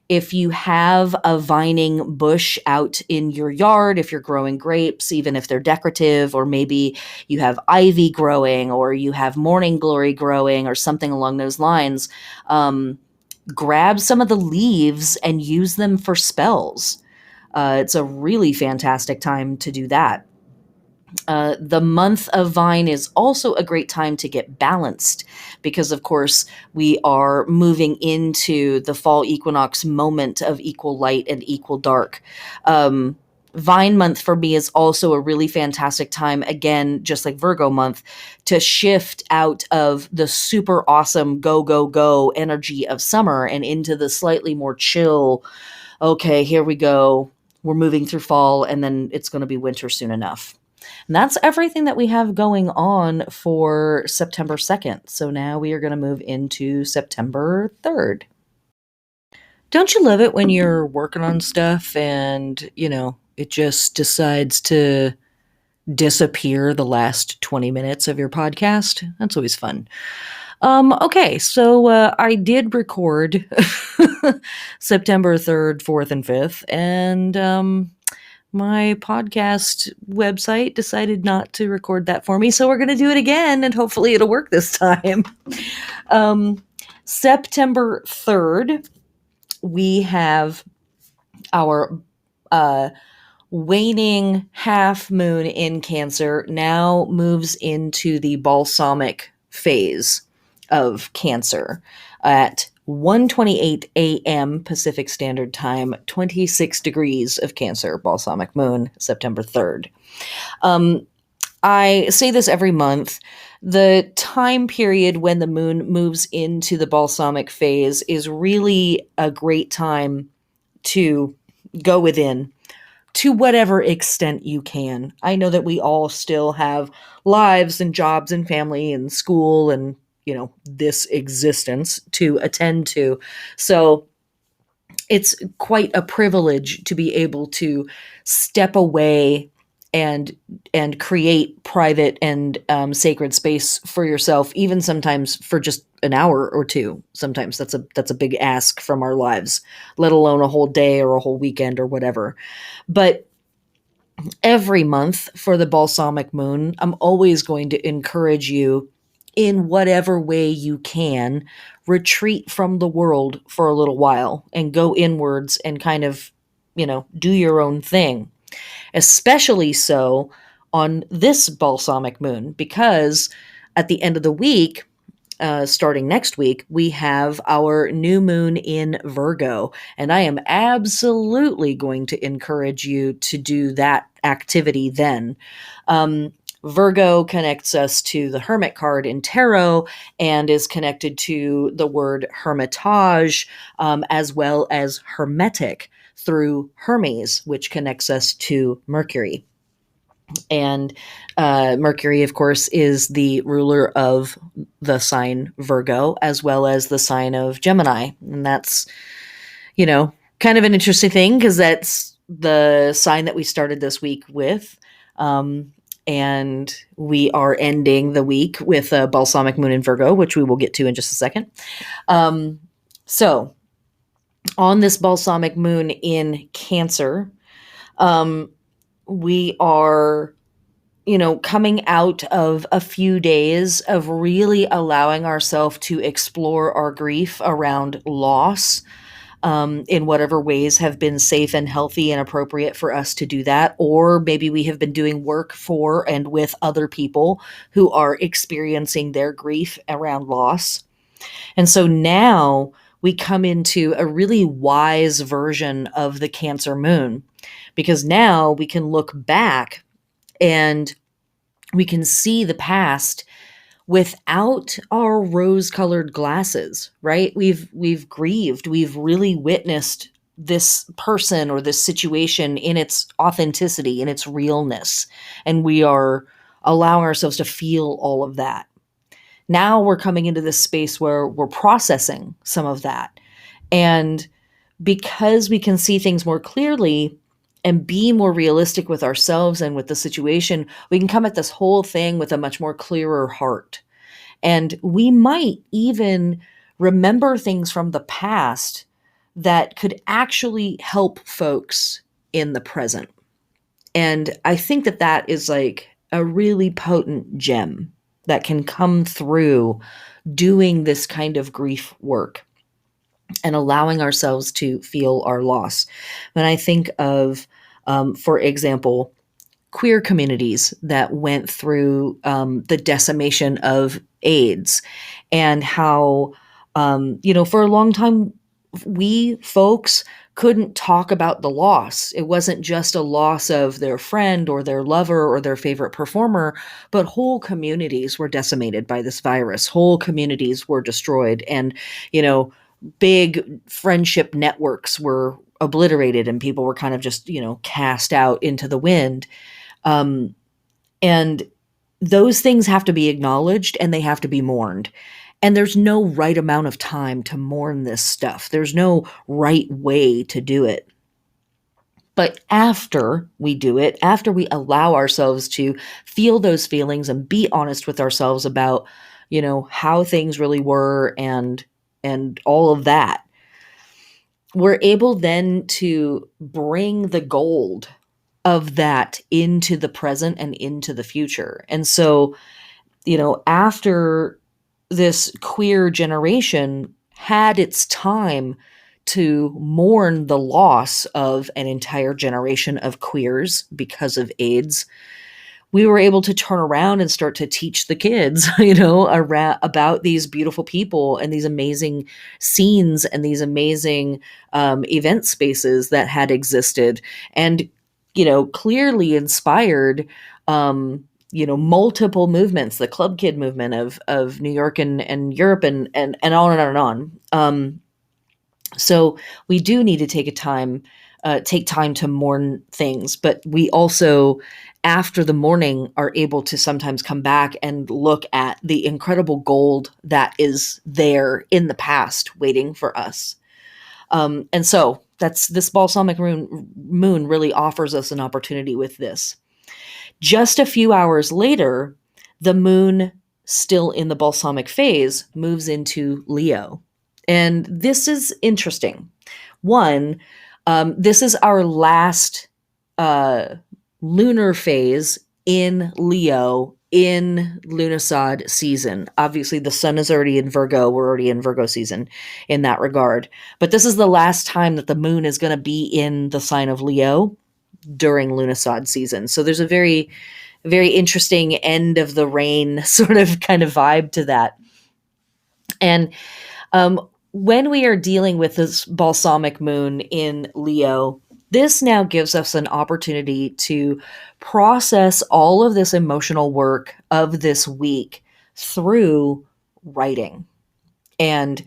If you have a vining bush out in your yard, if you're growing grapes, even if they're decorative, or maybe you have ivy growing, or you have morning glory growing, or something along those lines, grab some of the leaves and use them for spells. It's a really fantastic time to do that. The month of Vine is also a great time to get balanced because, of course, we are moving into the fall equinox moment of equal light and equal dark. Vine month for me is also a really fantastic time, again, just like Virgo month, to shift out of the super awesome go, go, go energy of summer and into the slightly more chill, okay, here we go. We're moving through fall and then it's going to be winter soon enough. And that's everything that we have going on for September 2nd. So now we are going to move into September 3rd. Don't you love it when you're working on stuff and, it just decides to disappear the last 20 minutes of your podcast? That's always fun. Okay, so I did record September 3rd, 4th, and 5th, and my podcast website decided not to record that for me, so we're going to do it again, and hopefully it'll work this time. September 3rd, we have our waning half moon in Cancer now moves into the balsamic phase of Cancer at 1:28 a.m. Pacific Standard Time, 26 degrees of Cancer, balsamic moon, September 3rd. I say this every month. The time period when the moon moves into the balsamic phase is really a great time to go within to whatever extent you can. I know that we all still have lives and jobs and family and school and this existence to attend to. So it's quite a privilege to be able to step away and create private and sacred space for yourself, even sometimes for just an hour or two. Sometimes that's a big ask from our lives, let alone a whole day or a whole weekend or whatever. But every month for the balsamic moon, I'm always going to encourage you, in whatever way you can, retreat from the world for a little while and go inwards and kind of, do your own thing. Especially so on this balsamic moon, because at the end of the week, starting next week, we have our new moon in Virgo. And I am absolutely going to encourage you to do that activity then. Virgo connects us to the Hermit card in tarot and is connected to the word hermitage, as well as hermetic through Hermes, which connects us to Mercury. And Mercury, of course, is the ruler of the sign Virgo, as well as the sign of Gemini. And that's, kind of an interesting thing, because that's the sign that we started this week with. And we are ending the week with a balsamic moon in Virgo, which we will get to in just a second. So on this balsamic moon in Cancer, we are, coming out of a few days of really allowing ourselves to explore our grief around loss, in whatever ways have been safe and healthy and appropriate for us to do that. Or maybe we have been doing work for and with other people who are experiencing their grief around loss. And so now we come into a really wise version of the Cancer moon, because now we can look back and we can see the past without our rose-colored glasses, right? We've grieved, we've really witnessed this person or this situation in its authenticity, in its realness, and we are allowing ourselves to feel all of that. Now we're coming into this space where we're processing some of that. And because we can see things more clearly and be more realistic with ourselves and with the situation, we can come at this whole thing with a much more clearer heart. And we might even remember things from the past that could actually help folks in the present. And I think that that is like a really potent gem that can come through doing this kind of grief work and allowing ourselves to feel our loss. When I think of, for example, queer communities that went through the decimation of AIDS, and how, for a long time, we folks couldn't talk about the loss. It wasn't just a loss of their friend or their lover or their favorite performer, but whole communities were decimated by this virus. Whole communities were destroyed. And, big friendship networks were obliterated, and people were kind of just, cast out into the wind. And those things have to be acknowledged and they have to be mourned. And there's no right amount of time to mourn this stuff. There's no right way to do it. But after we do it, after we allow ourselves to feel those feelings and be honest with ourselves about, how things really were and all of that, we're able then to bring the gold of that into the present and into the future. And so, after this queer generation had its time to mourn the loss of an entire generation of queers because of AIDS, we were able to turn around and start to teach the kids, about these beautiful people and these amazing scenes and these amazing event spaces that had existed, and, clearly inspired, multiple movements, the Club Kid movement of New York and Europe and on and on and on. So we do need to take time to mourn things, but we also, after the mourning, are able to sometimes come back and look at the incredible gold that is there in the past waiting for us. And so that's this balsamic moon really offers us an opportunity with this. Just a few hours later, the moon, still in the balsamic phase, moves into Leo. And this is interesting. One, this is our last lunar phase in Leo in Lughnasadh season. Obviously, the sun is already in Virgo. We're already in Virgo season in that regard. But this is the last time that the moon is going to be in the sign of Leo during Lughnasadh season. So there's a very, very interesting end of the reign sort of kind of vibe to that. And when we are dealing with this balsamic moon in Leo, this now gives us an opportunity to process all of this emotional work of this week through writing and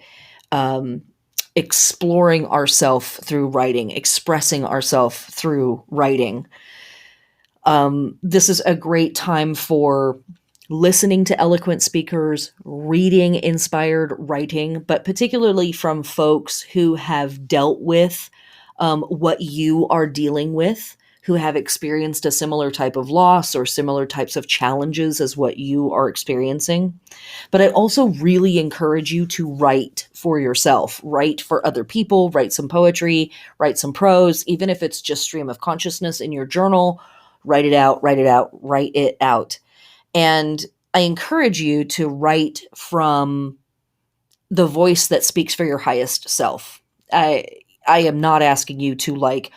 exploring ourselves through writing, expressing ourselves through writing. This is a great time for listening to eloquent speakers, reading inspired writing, but particularly from folks who have dealt with what you are dealing with, who have experienced a similar type of loss or similar types of challenges as what you are experiencing. But I also really encourage you to write for yourself, write for other people, write some poetry, write some prose, even if it's just stream of consciousness in your journal, write it out, write it out, write it out. And I encourage you to write from the voice that speaks for your highest self. I am not asking you to like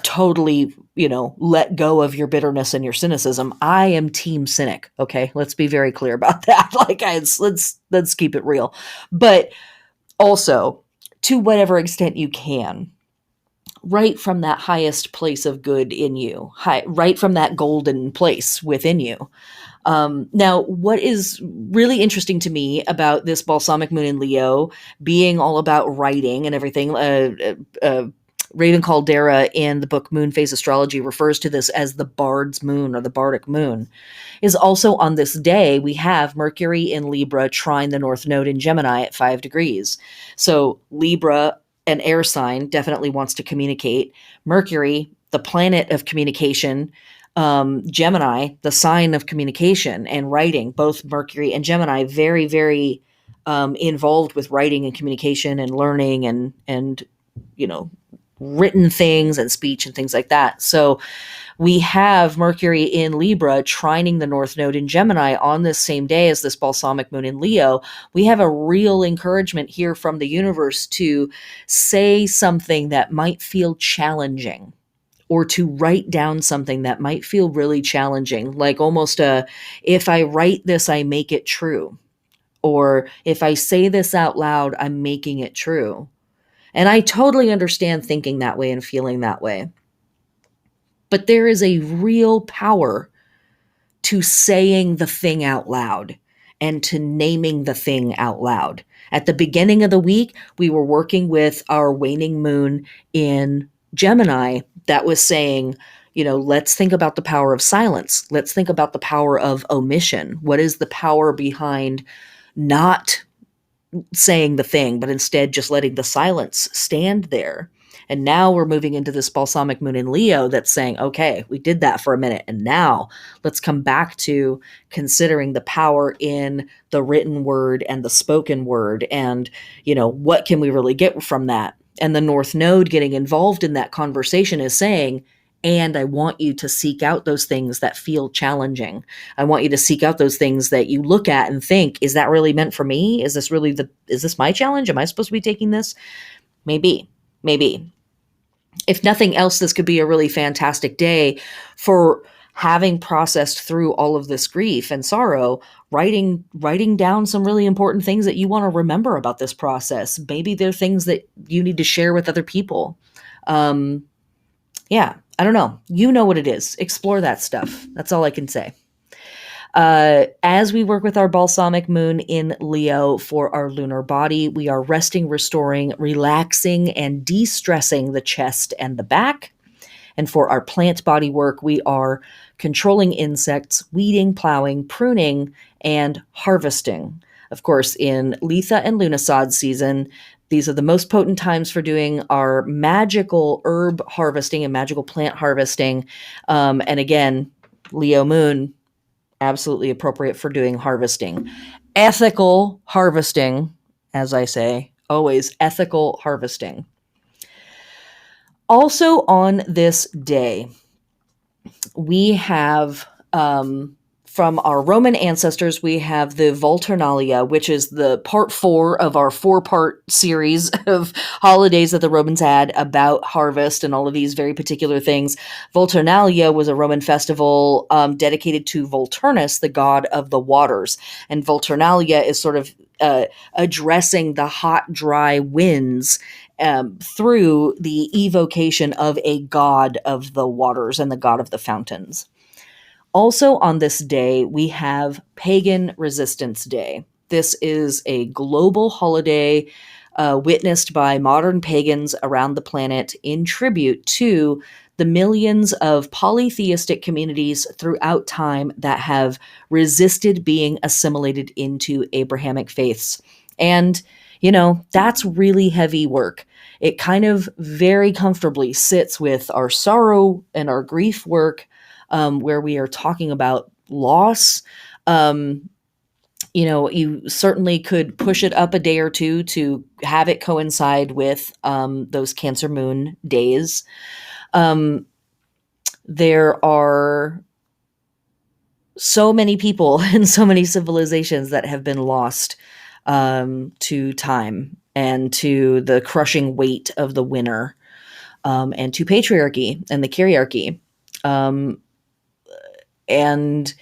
totally, let go of your bitterness and your cynicism. I am team cynic. Okay. Let's be very clear about that. Let's keep it real. But also, to whatever extent you can, write from that highest place of good in you, write from that golden place within you. Now, what is really interesting to me about this balsamic moon in Leo being all about writing and everything, Raven Caldera in the book Moon Phase Astrology refers to this as the Bard's moon or the Bardic moon, is also on this day we have Mercury in Libra trine the North Node in Gemini at 5 degrees. So Libra, an air sign, definitely wants to communicate. Mercury, the planet of communication, Gemini, the sign of communication and writing, both Mercury and Gemini, very, very involved with writing and communication and learning and written things and speech and things like that. So we have Mercury in Libra trining the North Node in Gemini on this same day as this balsamic moon in Leo. We have a real encouragement here from the universe to say something that might feel challenging, or to write down something that might feel really challenging, like almost if I write this, I make it true. Or if I say this out loud, I'm making it true. And I totally understand thinking that way and feeling that way. But there is a real power to saying the thing out loud and to naming the thing out loud. At the beginning of the week, we were working with our waning moon in Gemini that was saying, let's think about the power of silence. Let's think about the power of omission. What is the power behind not saying the thing, but instead just letting the silence stand there? And now we're moving into this balsamic moon in Leo that's saying, okay, we did that for a minute. And now let's come back to considering the power in the written word and the spoken word. And, what can we really get from that? And the North Node getting involved in that conversation is saying, and I want you to seek out those things that feel challenging. I want you to seek out those things that you look at and think, is that really meant for me? Is this my challenge? Am I supposed to be taking this? Maybe. If nothing else, this could be a really fantastic day for having processed through all of this grief and sorrow, writing down some really important things that you want to remember about this process. Maybe they're things that you need to share with other people. Yeah, I don't know. You know what it is. Explore that stuff. That's all I can say. As we work with our balsamic moon in Leo for our lunar body, we are resting, restoring, relaxing, and de-stressing the chest and the back. And for our plant body work, we are controlling insects, weeding, plowing, pruning, and harvesting. Of course, in Litha and Lughnasadh season, these are the most potent times for doing our magical herb harvesting and magical plant harvesting. And again, Leo moon, absolutely appropriate for doing harvesting. Ethical harvesting, as I say, always ethical harvesting. Also on this day, we have from our Roman ancestors, we have the Volturnalia, which is the part 4 of our 4-part series of holidays that the Romans had about harvest and all of these very particular things. Volturnalia was a Roman festival dedicated to Volturnus, the god of the waters. And Volturnalia is sort of addressing the hot, dry winds through the evocation of a god of the waters and the god of the fountains. Also on this day, we have Pagan Resistance Day. This is a global holiday witnessed by modern pagans around the planet in tribute to the millions of polytheistic communities throughout time that have resisted being assimilated into Abrahamic faiths. And, you know, that's really heavy work. It kind of very comfortably sits with our sorrow and our grief work, where we are talking about loss. You certainly could push it up a day or two to have it coincide with those Cancer moon days. There are so many people and so many civilizations that have been lost to time and to the crushing weight of the winter, and to patriarchy and the kyriarchy. And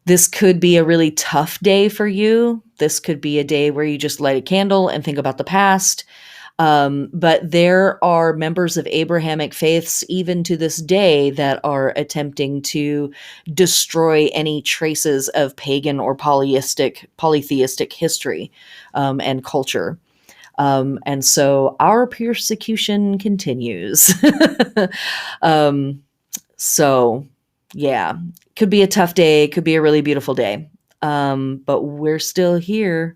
this could be a really tough day for you. This could be a day where you just light a candle and think about the past. But there are members of Abrahamic faiths, even to this day, that are attempting to destroy any traces of pagan or polytheistic history and culture. And so our persecution continues. So, yeah, could be a tough day, could be a really beautiful day. But we're still here.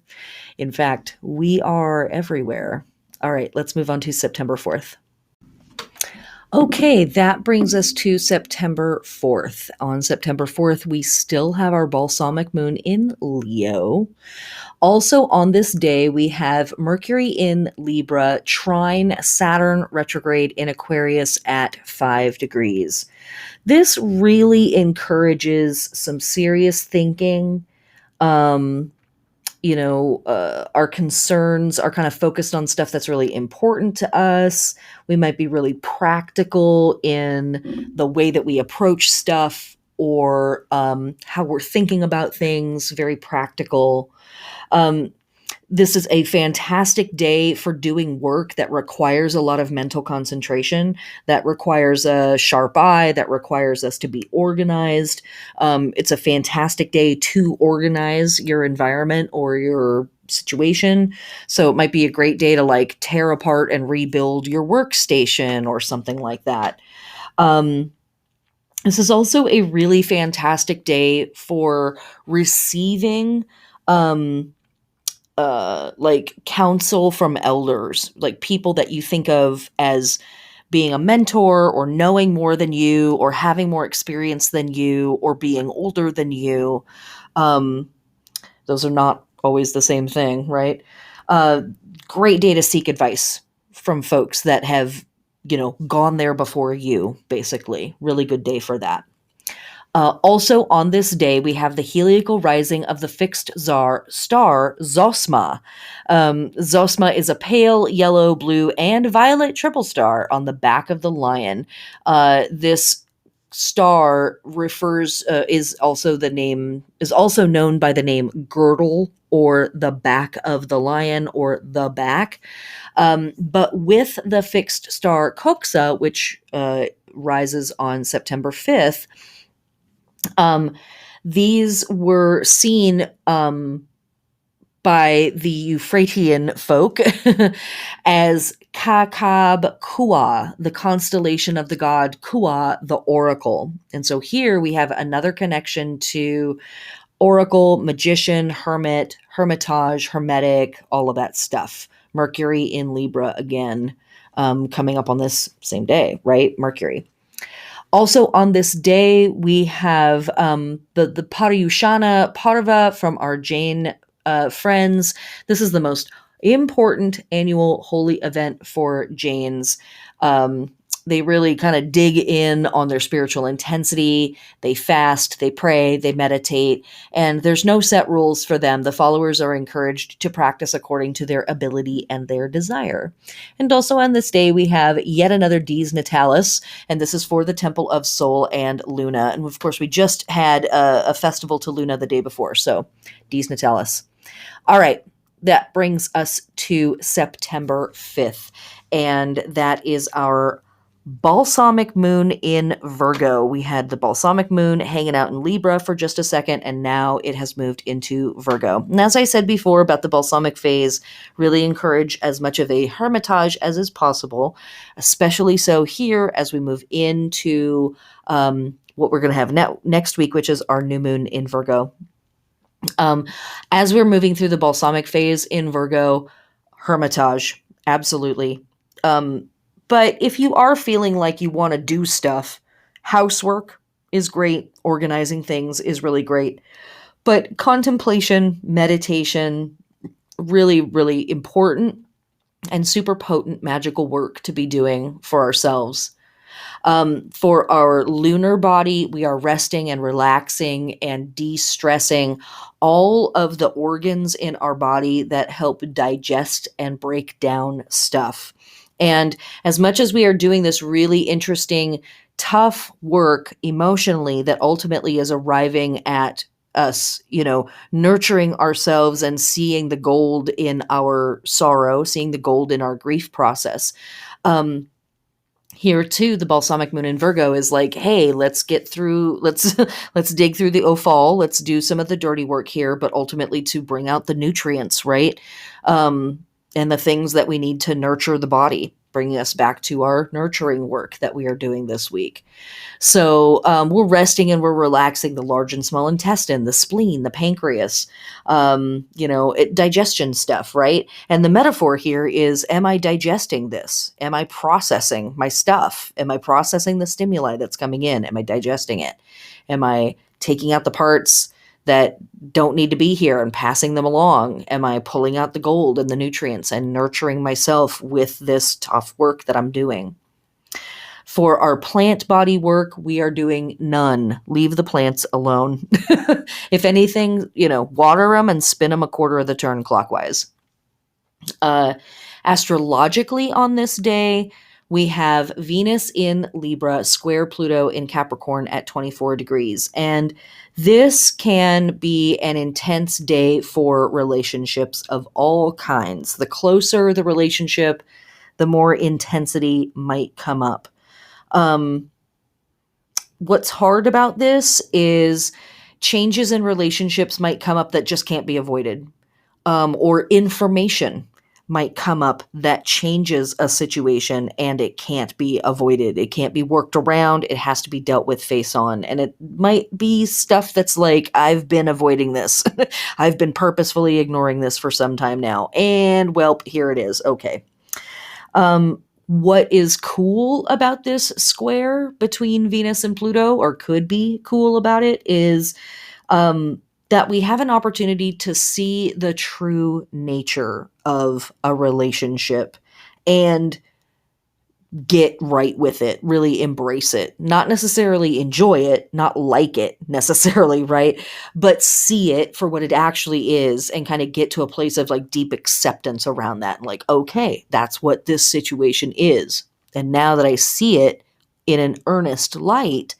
In fact, we are everywhere. All right, let's move on to September 4th. Okay, that brings us to September 4th. On September 4th, we still have our balsamic moon in Leo. Also on this day, we have Mercury in Libra, trine Saturn retrograde in Aquarius at 5 degrees. This really encourages some serious thinking. Our concerns are kind of focused on stuff that's really important to us. We might be really practical in the way that we approach stuff, or how we're thinking about things, very practical. This is a fantastic day for doing work that requires a lot of mental concentration, that requires a sharp eye, that requires us to be organized. It's a fantastic day to organize your environment or your situation. So it might be a great day to like tear apart and rebuild your workstation or something like that. This is also a really fantastic day for receiving like counsel from elders, like people that you think of as being a mentor or knowing more than you or having more experience than you or being older than you. Those are not always the same thing, right? Great day to seek advice from folks that have, gone there before you, basically. Really good day for that. Also on this day, we have the heliacal rising of the fixed star Zosma. Zosma is a pale yellow, blue, and violet triple star on the back of the lion. This star is also known by the name girdle, or the back of the lion, or the back. But with the fixed star Coxa, which rises on September 5th, these were seen by the Euphratian folk as Kakab Kua, the constellation of the god Kua, the oracle. And so here we have another connection to oracle, magician, hermit, hermitage, hermetic, all of that stuff. Mercury in Libra again, coming up on this same day, right? Mercury. Also on this day, we have the Paryushana Parva from our Jain friends. This is the most important annual holy event for Jains. They really kind of dig in on their spiritual intensity. They fast, they pray, they meditate, and there's no set rules for them. The followers are encouraged to practice according to their ability and their desire. And also on this day, we have yet another Dies Natalis, and this is for the Temple of Sol and Luna. And of course, we just had a festival to Luna the day before, so Dies Natalis. All right, that brings us to September 5th, and that is our balsamic moon in Virgo. We had the balsamic moon hanging out in Libra for just a second, and now it has moved into Virgo. And as I said before about the balsamic phase, really encourage as much of a hermitage as is possible, especially so here as we move into what we're going to have next week, which is our new moon in Virgo. As we're moving through the balsamic phase in Virgo, hermitage, absolutely. But if you are feeling like you want to do stuff, housework is great. Organizing things is really great. But contemplation, meditation, really, really important and super potent magical work to be doing for ourselves. For our lunar body, we are resting and relaxing and de-stressing all of the organs in our body that help digest and break down stuff. And as much as we are doing this really interesting, tough work emotionally that ultimately is arriving at us, nurturing ourselves and seeing the gold in our sorrow, seeing the gold in our grief process. Here too, the balsamic moon in Virgo is like, hey, let's dig through the offal, let's do some of the dirty work here, but ultimately to bring out the nutrients, right? And the things that we need to nurture the body, bringing us back to our nurturing work that we are doing this week. So we're resting and we're relaxing the large and small intestine, the spleen, the pancreas, digestion stuff, right? And the metaphor here is, am I digesting this? Am I processing my stuff? Am I processing the stimuli that's coming in? Am I digesting it? Am I taking out the parts that don't need to be here and passing them along? Am I pulling out the gold and the nutrients and nurturing myself with this tough work that I'm doing? For our plant body work, we are doing none. Leave the plants alone. If anything, water them and spin them a quarter of the turn clockwise. Astrologically on this day, we have Venus in Libra, square Pluto in Capricorn at 24 degrees. And this can be an intense day for relationships of all kinds. The closer the relationship, the more intensity might come up. What's hard about this is changes in relationships might come up that just can't be avoided. Or information might come up that changes a situation and it can't be avoided. It can't be worked around. It has to be dealt with face on. And it might be stuff that's like, I've been avoiding this. I've been purposefully ignoring this for some time now. And well, here it is. Okay. What is cool about this square between Venus and Pluto, or could be cool about it, is that we have an opportunity to see the true nature of a relationship and get right with it, really embrace it, not necessarily enjoy it, not like it necessarily, right? But see it for what it actually is and kind of get to a place of like deep acceptance around that. And like, okay, that's what this situation is. And now that I see it in an earnest light,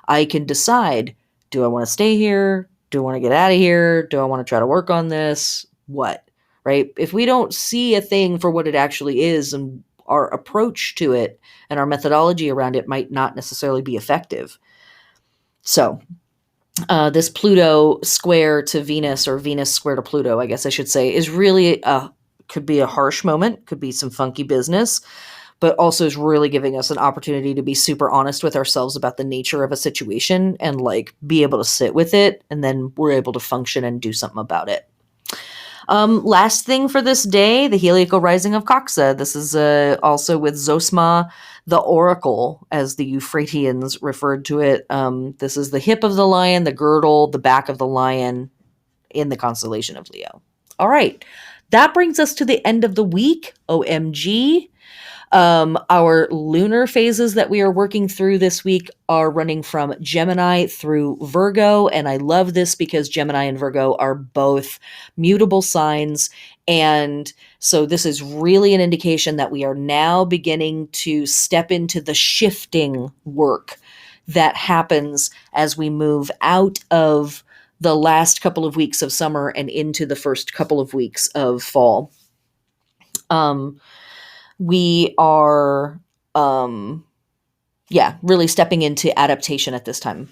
I can decide, do I want to stay here? Do I want to get out of here? Do I want to try to work on this? What, right? If we don't see a thing for what it actually is, and our approach to it and our methodology around it might not necessarily be effective. So this Pluto square to Venus, or Venus square to Pluto, I guess I should say, is really could be a harsh moment, could be some funky business, but also is really giving us an opportunity to be super honest with ourselves about the nature of a situation and like be able to sit with it. And then we're able to function and do something about it. Last thing for this day, the heliacal rising of Coxa. This is also with Zosma, the Oracle, as the Euphratians referred to it. This is the hip of the lion, the girdle, the back of the lion in the constellation of Leo. All right. That brings us to the end of the week. OMG. Our lunar phases that we are working through this week are running from Gemini through Virgo. And I love this because Gemini and Virgo are both mutable signs. And so this is really an indication that we are now beginning to step into the shifting work that happens as we move out of the last couple of weeks of summer and into the first couple of weeks of fall. We are, really stepping into adaptation at this time.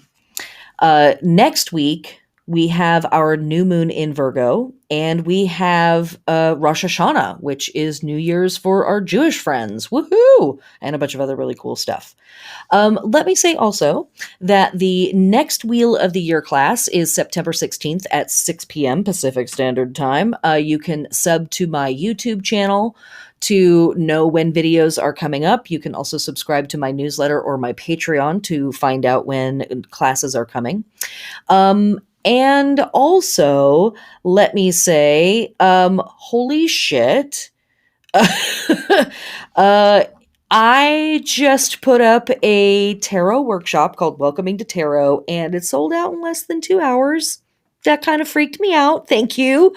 Next week, we have our new moon in Virgo, and we have Rosh Hashanah, which is New Year's for our Jewish friends. Woohoo! And a bunch of other really cool stuff. Let me say also that the next Wheel of the Year class is September 16th at 6 p.m. Pacific Standard Time. You can sub to my YouTube channel to know when videos are coming up. You can also subscribe to my newsletter or my Patreon to find out when classes are coming. And also, let me say, holy shit. I just put up a tarot workshop called Welcoming to Tarot, and it sold out in less than 2 hours. That kind of freaked me out. Thank you.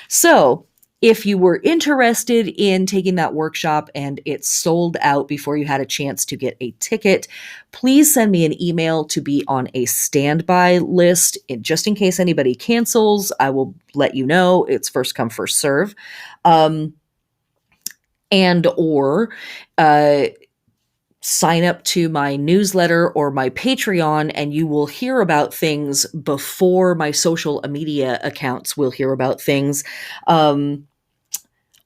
So if you were interested in taking that workshop and it sold out before you had a chance to get a ticket, please send me an email to be on a standby list. Just in case anybody cancels, I will let you know. It's first come, first serve. Or sign up to my newsletter or my Patreon, and you will hear about things before my social media accounts will hear about things.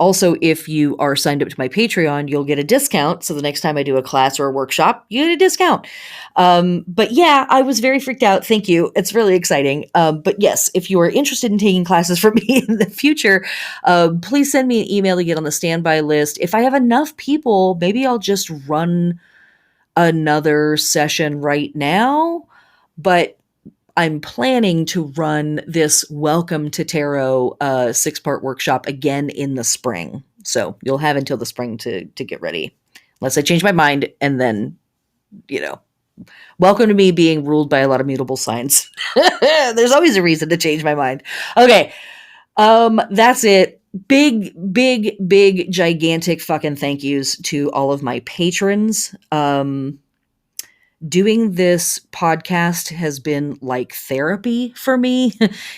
Also, if you are signed up to my Patreon, you'll get a discount. So the next time I do a class or a workshop, you get a discount. But yeah, I was very freaked out. Thank you. It's really exciting. But yes, if you are interested in taking classes from me in the future, please send me an email to get on the standby list. If I have enough people, maybe I'll just run another session right now. But I'm planning to run this Welcome to Tarot 6-part workshop again in the spring. So you'll have until the spring to get ready. Unless I change my mind, and then, welcome to me being ruled by a lot of mutable signs. There's always a reason to change my mind. Okay. That's it. Big, gigantic fucking thank yous to all of my patrons. Doing this podcast has been like therapy for me.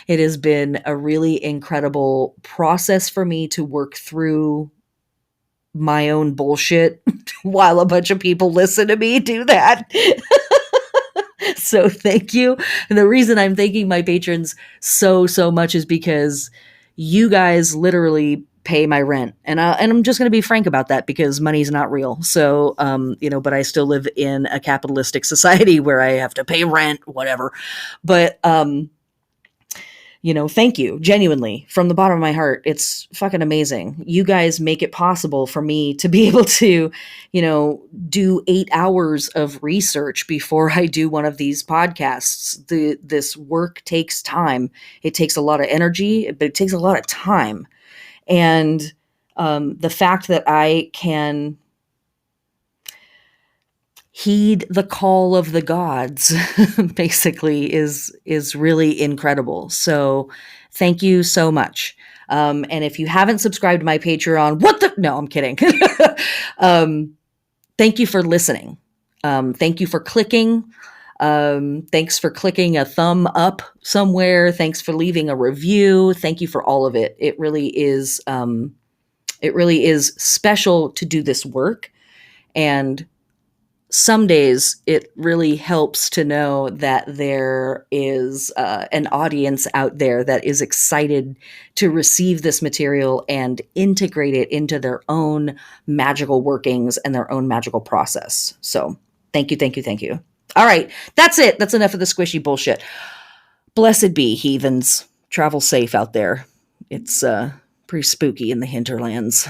It has been a really incredible process for me to work through my own bullshit while a bunch of people listen to me do that. So thank you. And the reason I'm thanking my patrons so much is because you guys literally pay my rent. And I'm just going to be frank about that because money's not real. So, but I still live in a capitalistic society where I have to pay rent, whatever. But, thank you genuinely from the bottom of my heart. It's fucking amazing. You guys make it possible for me to be able to, do 8 hours of research before I do one of these podcasts. This work takes time. It takes a lot of energy, but it takes a lot of time. And the fact that I can heed the call of the gods basically is really incredible. So thank you so much. And if you haven't subscribed to my Patreon, no, I'm kidding. Thank you for listening. Thank you for clicking. Thanks for clicking a thumb up somewhere. Thanks for leaving a review. Thank you for all of it. It really is special to do this work. And some days it really helps to know that there is an audience out there that is excited to receive this material and integrate it into their own magical workings and their own magical process. So thank you. All right, that's it. That's enough of the squishy bullshit. Blessed be, heathens. travel safe out there. It's pretty spooky in the hinterlands.